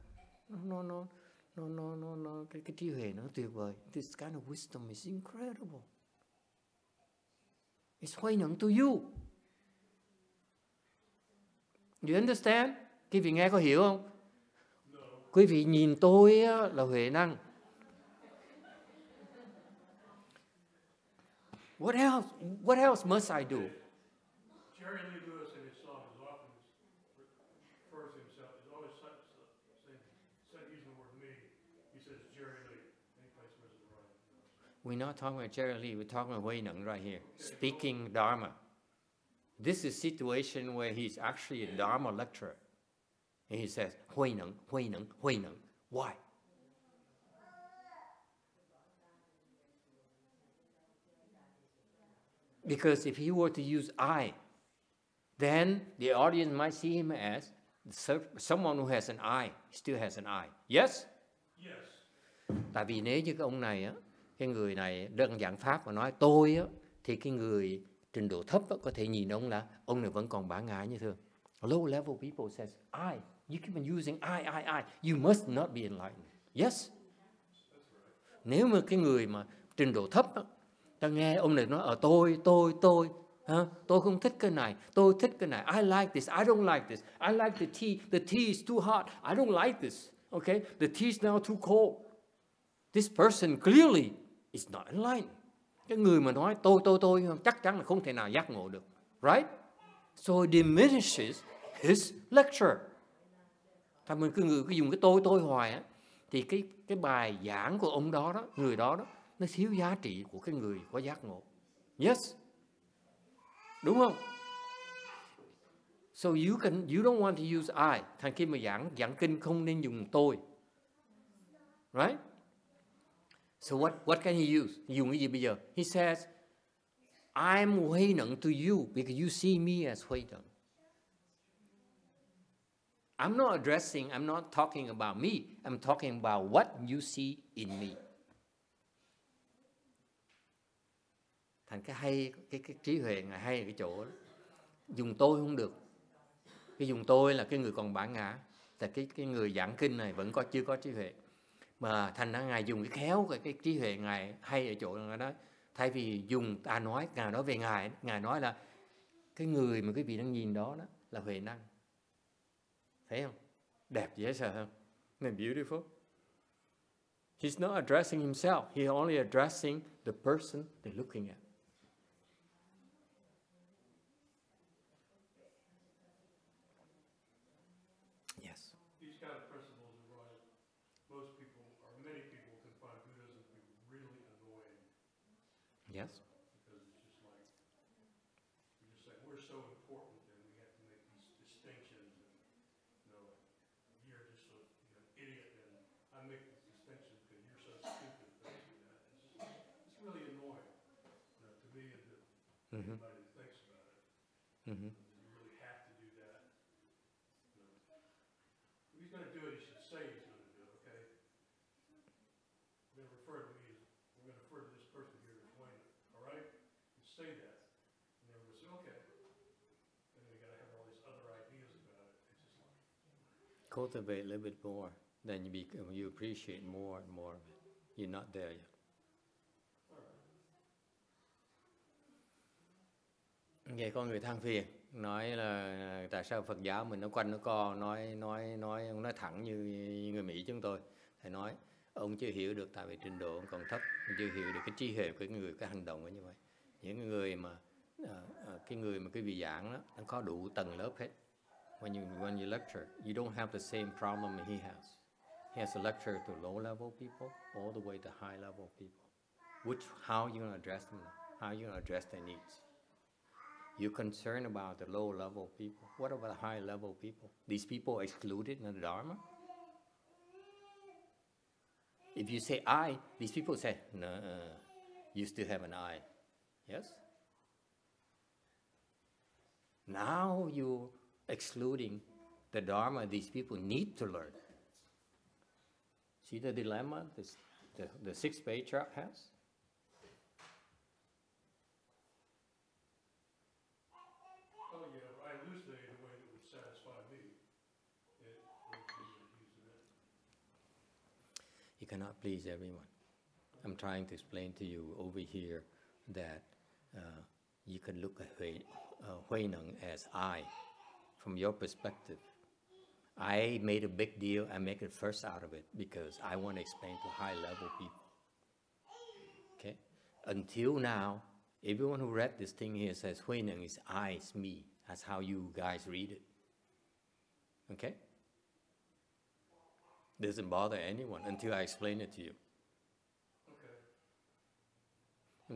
Cái trí huệ nó tuyệt vời. This kind of wisdom is incredible. It's Huệ Năng to you. You understand? Quý vị nghe có hiểu không? No. Quý vị nhìn tôi á, là Huệ Năng. What else must I do? Jerry Lee Lewis in his song is often refers to himself. He's always saying, instead of using the word me, he says Jerry Lee. Any place where it's right. We're not talking about Jerry Lee, we're talking about Huệ Năng right here. Speaking Dharma. This is a situation where he's actually a Dharma lecturer. And he says, Huệ Năng, Huệ Năng, Huệ Năng. Why? Because if he were to use I, then the audience might see him as someone who has an I, still has an I. Yes? Yes. Tại vì nếu như cái ông này á, cái người này đơn giản pháp mà nói tôi á, thì cái người trình độ thấp á, có thể nhìn ông là ông này vẫn còn bản ngã như thường. Low level people says I. You keep on using I. You must not be enlightened. Yes? Nếu mà cái người mà trình độ thấp á, ta nghe ông này nói tôi, tôi không thích cái này, tôi thích cái này, I like this, I don't like this, I like the tea is too hot, I don't like this, okay, the tea is now too cold. This person clearly is not enlightened. Cái người mà nói tôi chắc chắn là không thể nào giác ngộ được, right? So it diminishes his lecture. Thành mình cứ dùng cái tôi hoài á, thì cái bài giảng của ông đó, người đó, nó thiếu giá trị của cái người có giác ngộ. Yes. Đúng không? So you don't want to use I. Thành khi mà giảng kinh không nên dùng tôi. Right? So what can he use? Dùng cái gì bây giờ? He says, I'm Huệ Năng to you because you see me as Huệ Năng. I'm not talking about me. I'm talking about what you see in me. Thành cái trí huệ Ngài hay ở cái chỗ đó. Dùng tôi không được. Cái dùng tôi là cái người còn bản ngã. Tại cái người giảng kinh này vẫn chưa có trí huệ. Mà thành ra Ngài dùng cái khéo cái trí huệ Ngài hay ở chỗ đó. Thay vì dùng Ngài nói về Ngài nói là cái người mà quý vị đang nhìn đó là Huệ Năng. Thấy không? Đẹp dễ sợ không? Isn't beautiful? He's not addressing himself. He's only addressing the person they're looking at. Yes. These kind of principles are why most people, or many people, can find Buddhism to be really annoying. Yes. Because it's just like, you're just saying, we're so important and we have to make these distinctions. And, you're just an idiot and I make this distinction because you're so stupid. It's really annoying to me and to anybody that thinks about it. Mm-hmm. You really have to do that. If he's going to do it, he should say he's going to do it, okay? We're going to refer to this person here as Wayne, all right? You say that. And then we'll say, okay. And then we got to have all these other ideas about it. It's just like... Cultivate a little bit more. Then you appreciate more and more of it. You're not there yet. Vậy có người than phiền nói là tại sao Phật giáo mình nó quanh nó co, nói thẳng như người Mỹ chúng tôi. Thầy nói ông chưa hiểu được tại vì trình độ ông còn thấp, ông chưa hiểu được cái trí huệ của người, cái hành động như vậy. Những người mà cái vị giảng đó nó có đủ tầng lớp hết. When you lecture, you don't have the same problem he has. He has to lecture to low level people all the way to high level people. How are you going to address them? How are you going to address their needs? You're concerned about the low level people. What about the high level people? These people are excluded in the Dharma? If you say I, these people say, no, you still have an I. Yes? Now you're excluding the Dharma these people need to learn. See the dilemma the 6th Patriarch has? Oh yeah, I elucidated a way that would satisfy me. It would be used in it. You cannot please everyone. I'm trying to explain to you over here that you can look at Hui Neng as I, from your perspective. I made a big deal, I make it first out of it because I want to explain to high level people. Okay? Until now, everyone who read this thing here says Hui Neng is I, it's me. That's how you guys read it. Okay? Doesn't bother anyone until I explain it to you. Okay.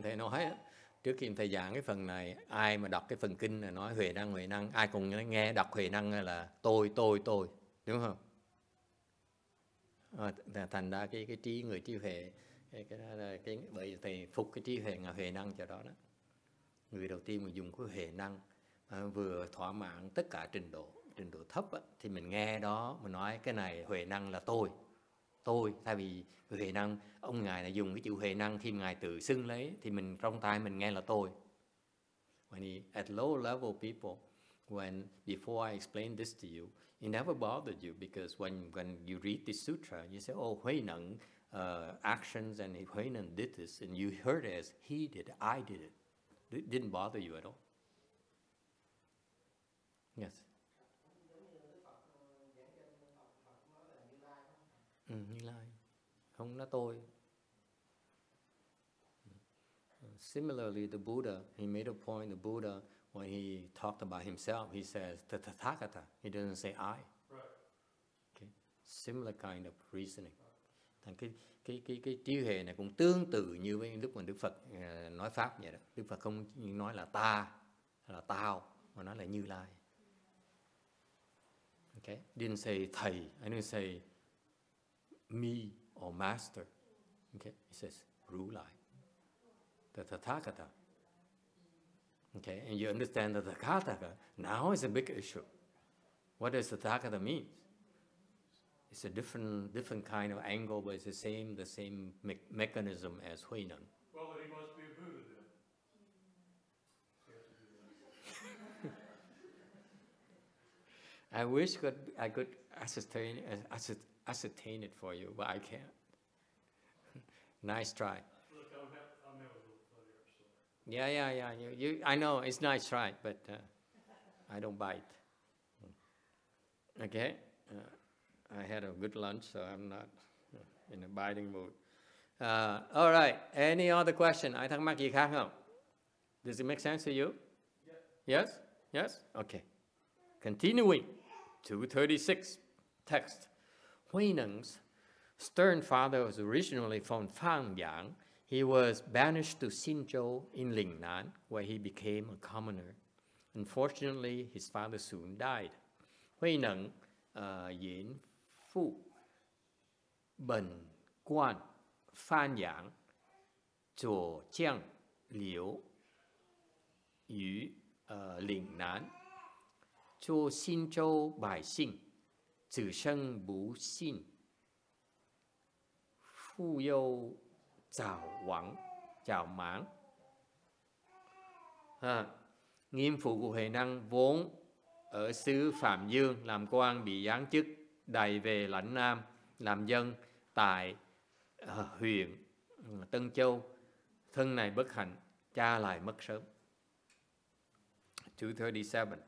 Thầy nói trước khi thầy giảng cái phần này, ai mà đọc cái phần kinh là nói huệ năng, ai cùng nghe đọc huệ năng là tôi, đúng không? Thành ra cái trí người trí huệ, bởi thầy phục cái trí huệ huệ năng cho đó đó. Người đầu tiên mà dùng cái huệ năng vừa thỏa mãn tất cả trình độ thấp á, thì mình nghe đó mình nói cái này huệ năng là tôi. Thay vì huệ năng, ông ngài là dùng cái chữ huệ năng khi ngài tự xưng lấy thì mình trong tai mình nghe là tôi. At low level people, before I explain this to you, it never bothered you because when you read this sutra, you say, oh, Hui Neng actions and Hui Neng did this, and you heard it as he did, I did it. It didn't bother you at all. Yes. Như Lai. Không nói tôi. Similarly, the Buddha, he made a point, the Buddha, when he talked about himself, he says, the Tathagata. He doesn't say I. Right. Okay. Similar kind of reasoning. Cái trí huệ này cũng tương tự như với lúc mà Đức Phật nói Pháp vậy đó. Đức Phật không nói là ta, là tao, mà nói là Như Lai. Okay. Didn't say thầy, I didn't say me or master. Okay. He says Ru Lai. The Tathagata. Okay, and you understand that the Tathagata now is a big issue. What does the Tathagata mean? It's a different kind of angle, but it's the same mechanism as Hui Neng. Well, then he must be a Buddha then. He has to do that. I wish I could ascertain it for you, but I can't. Nice try. Look, I'm having a little fun here, so. Yeah. I know it's nice try, but I don't bite. Okay. I had a good lunch, so I'm not in a biting mood. All right. Any other question? Ai thắc mắc gì khác không? Does it make sense to you? Yeah. Yes? Okay. Continuing. 236 text. Hui Neng's stern father was originally from Fangyang. He was banished to Xinzhou in Lingnan, where he became a commoner. Unfortunately, his father soon died. Hui Neng diễn phụ bần quan Phan Yang Zhuo Jiang Liu Yu Lingnan 做新州百姓只生不幸父忧早亡nghiêm phụ của Huệ Năng vốn ở xứ Phạm Dương làm quan bị giáng chức đày về lãnh Nam làm dân tại huyện Tân Châu. Thân này bất hạnh, cha lại mất sớm. 237.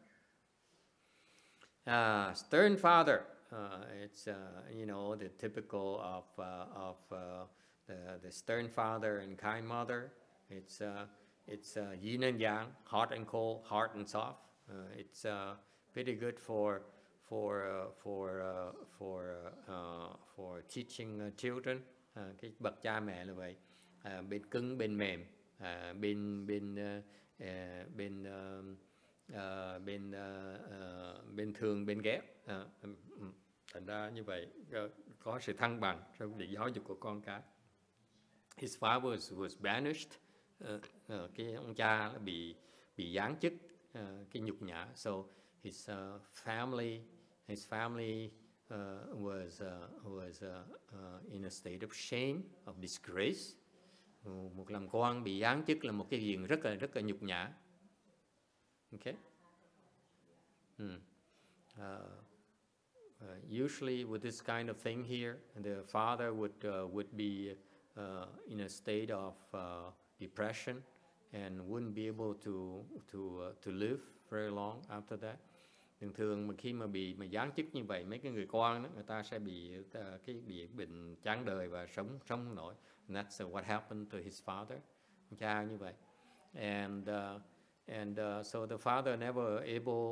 Stern father. It's the typical of the stern father and kind mother. It's yin and yang, hot and cold, hard and soft. It's pretty good for teaching children. Cái bậc cha mẹ là vậy, bên cứng bên mềm, bên thương bên ghét. Thành ra như vậy có sự thăng bằng trong việc giáo dục của con cái. His father was banished. Cái ông cha bị giáng chức, cái nhục nhã. So his family was in a state of shame, of disgrace. Một làm con bị giáng chức là một cái chuyện rất là nhục nhã. Okay. Usually with this kind of thing here, the father would be in a state of depression and wouldn't be able to live very long after that. Thường mà khi mà bị giáng chức như vậy, mấy cái người con đó, người ta sẽ bị bệnh chán đời và sống không nổi. And that's what happened to his father. Ông cha như vậy. And so the father never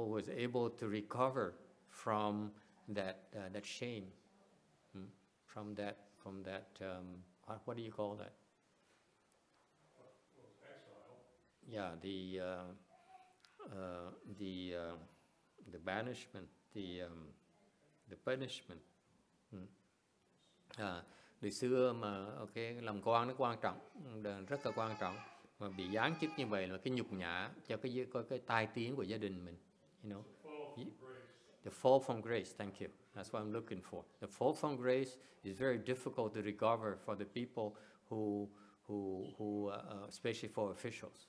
was able to recover from that shame, from that what do you call that? Yeah, the banishment, the punishment. Từ xưa mà làm con nó quan trọng, rất là quan trọng, mà bị giáng chức như vậy là cái nhục nhã cho cái tai tiếng của gia đình mình, you know. The fall from grace, thank you. That's what I'm looking for. The fall from grace is very difficult to recover for the people who especially for officials.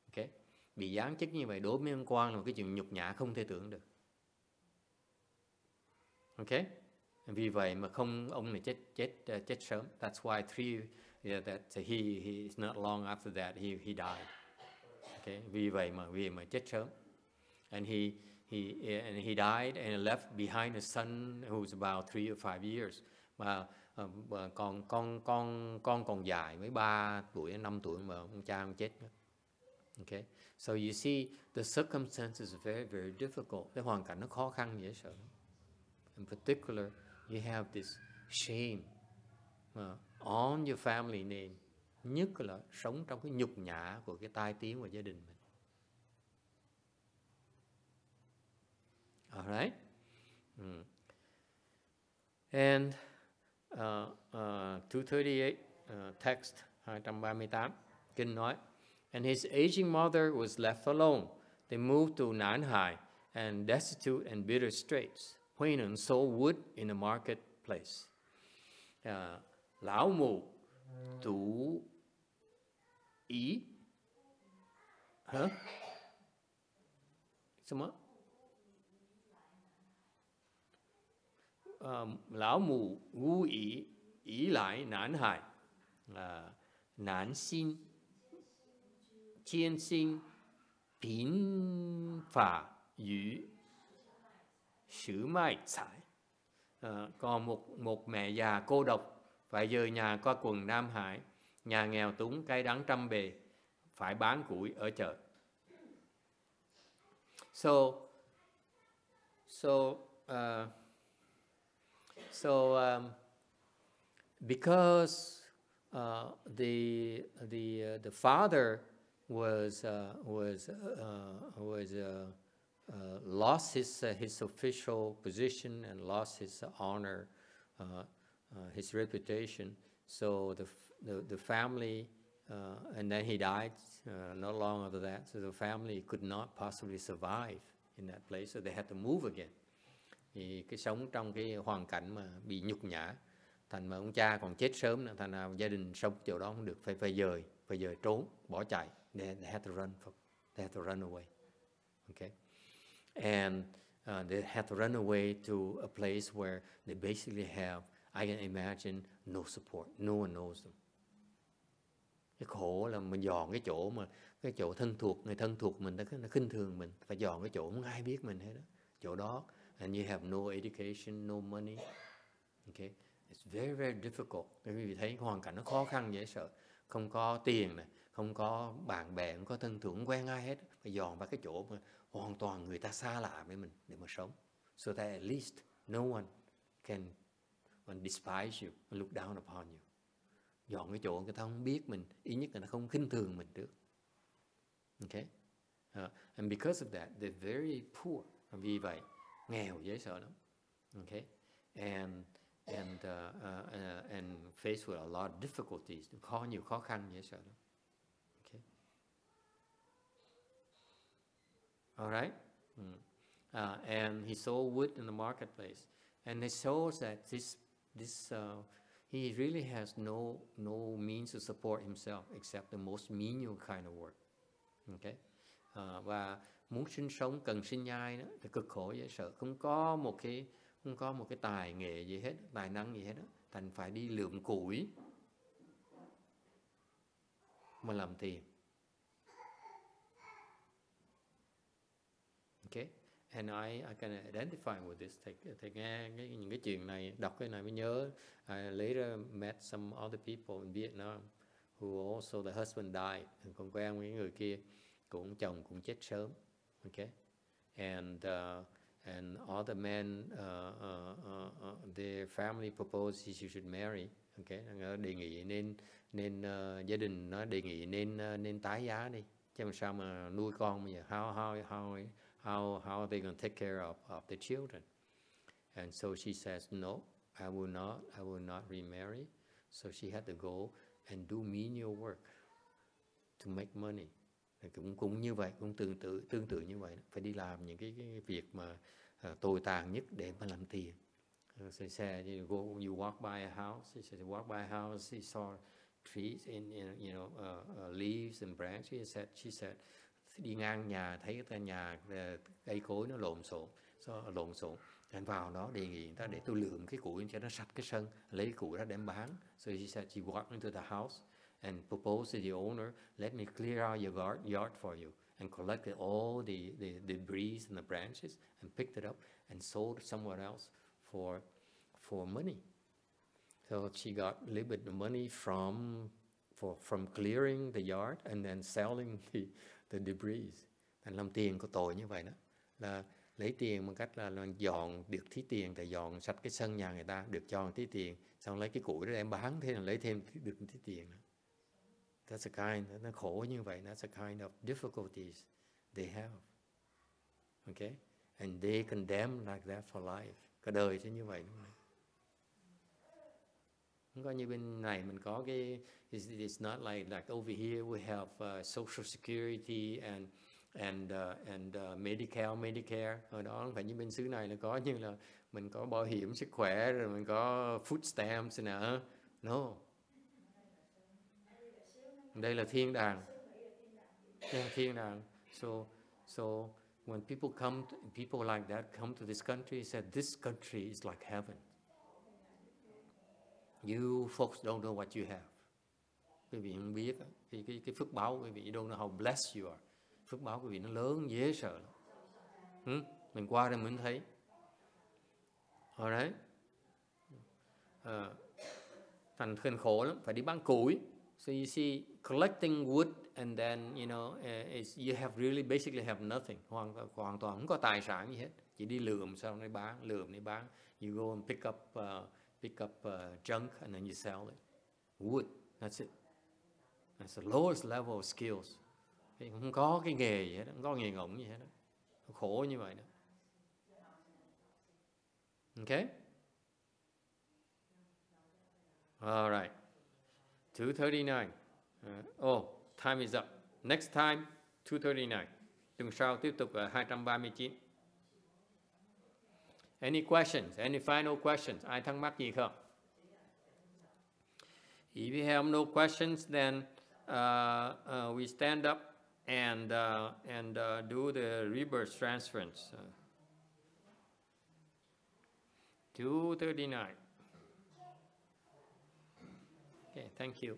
Okay? Bị giáng chức như vậy đối với ông quan là một cái chuyện nhục nhã không thể tưởng được. Okay? Vì vậy mà ông này chết sớm. That's why he is not long after that he died. Okay? Vì vậy mà chết sớm. And he died and left behind a son who was about 3 or 5 years. Mà con còn dài, mới 3 tuổi, 5 tuổi mà ông cha ông chết. Okay, so you see the circumstances are very, very difficult. Cái hoàn cảnh nó khó khăn dễ sợ. In particular, you have this shame on your family name. Nhất là sống trong cái nhục nhã của cái tai tiếng của gia đình mình. Alright? And 238 text 238 kinh nói, and his aging mother was left alone. They moved to Nanhai and destitute and bitter straits. Huinen sold wood in a marketplace. Lão mù tủ ý. Hả? Sao? Lão mù ngu ý lại nản hại, nản xin, chiên sinh, bình phả yu, sử mai trải. Còn một mẹ già cô độc phải rời nhà qua quần Nam Hải, nhà nghèo túng cay đắng trăm bề, phải bán củi ở chợ. Because the father lost his official position and lost his honor, his reputation. So the family, and then he died not long after that. So the family could not possibly survive in that place. So they had to move again. Thì cái sống trong cái hoàn cảnh mà bị nhục nhã, thành mà ông cha còn chết sớm nữa, thành nào gia đình sống chỗ đó không được, phải dời trốn, bỏ chạy. They had to run away. Okay, and they had to run away to a place where they basically have, I can imagine, no support. No one knows them. Cái khổ là mình dọn cái chỗ mà cái chỗ thân thuộc, người thân thuộc mình nó khinh thường mình, phải dọn cái chỗ không ai biết mình hết đó. Chỗ đó, and you have no education, no money. Okay. It's very, very difficult. Bởi vì thấy hoàn cảnh nó khó khăn dễ sợ. Không có tiền này, không có bạn bè, không có thân thuộc, không quen ai hết. Phải dọn vào cái chỗ mà hoàn toàn người ta xa lạ với mình để mà sống. So that at least no one can despise you and look down upon you. Dọn cái chỗ người ta không biết mình, ít nhất là nó không khinh thường mình trước. Okay. And because of that, they're very poor. Vì vậy, nghèo dễ sợ lắm. Okay. And faced with a lot of difficulties, nhiều khó khăn dễ sợ lắm. Okay. All right. And he sold wood in the marketplace, and it shows that he really has no means to support himself except the most menial kind of work. Okay. Và muốn sinh sống cần sinh nhai đó thì cực khổ dễ sợ, không có một cái tài nghệ gì hết, tài năng gì hết đó, thành phải đi lượm củi mà làm tiền. Okay. And I can identify with this. Thầy nghe những cái chuyện này, đọc cái này mới nhớ. I later met some other people in Vietnam who also the husband died. Còn quen với người kia, chồng cũng chết sớm. Okay. And other men, their family proposed he should marry. Okay. Đề nghị nên gia đình nó đề nghị nên tái giá đi. Chứ làm sao mà nuôi con bây giờ? How are they going to take care of the children? And so she says, no, I will not remarry. So she had to go and do menial work to make money. Cũng như vậy, cũng tương tự như vậy, phải đi làm những cái việc mà tồi tàn nhất để mà làm tiền. So she said, you walk by a house. She said, walk by a house. She saw trees in leaves and branches. She said, đi ngang nhà thấy cái nhà cây cối nó lộn xộn, anh vào đó đề nghị người ta để tôi lượm cái củi cho nó sạch cái sân, lấy củi ra đem bán. So she said she walked into the house and proposed to the owner, let me clear out your yard for you, and collected all the debris and the branches and picked it up and sold somewhere else for money. So she got a little bit of money from clearing the yard and then selling the debris. Thành làm tiền có tội như vậy đó, là lấy tiền bằng cách là dọn được tí tiền, thì dọn sạch cái sân nhà người ta được cho tí tiền, xong lấy cái củi đó đem bán, thế là lấy thêm được tí tiền đó. That's a kind, nó khổ như vậy. That's a kind of difficulties they have. Okay, and they condemn like that for life. Cả đời sẽ như vậy đúng không? Không có như bên này mình có cái, it's not like over here we have social security and Medicare. Ở đó không phải như bên xứ này là có, như là mình có bảo hiểm sức khỏe, rồi mình có food stamps nữa. No. Đây là thiên đàng. Thiên đàng. So when people like that come to this country, said this country is like heaven. You folks don't know what you have. Quý vị không biết cái phước báo quý vị, don't know how blessed you are. Phước báo quý vị nó lớn dễ sợ lắm. Mình qua đây mình thấy. Alright. Thành khổ lắm, phải đi bán củi. So you see, collecting wood and then you basically have nothing. Hoàn toàn không có tài sản gì hết, chỉ đi lượm xong đi bán. You go and pick up junk and then you sell it. Wood, that's it. That's the lowest level of skills. Không có cái nghề gì hết, không có nghề ngỗng gì hết. Khổ như vậy đó. Okay? All right. 239. Time is up. Next time, 239. Tuần sau tiếp tục ở 239. Any questions? Any final questions? Ai thắc mắc gì không? If you have no questions, then we stand up and do the rebirth transference. 239. Okay, thank you.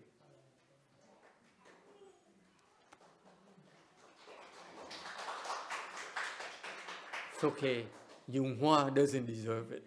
it's okay. YongHua doesn't deserve it.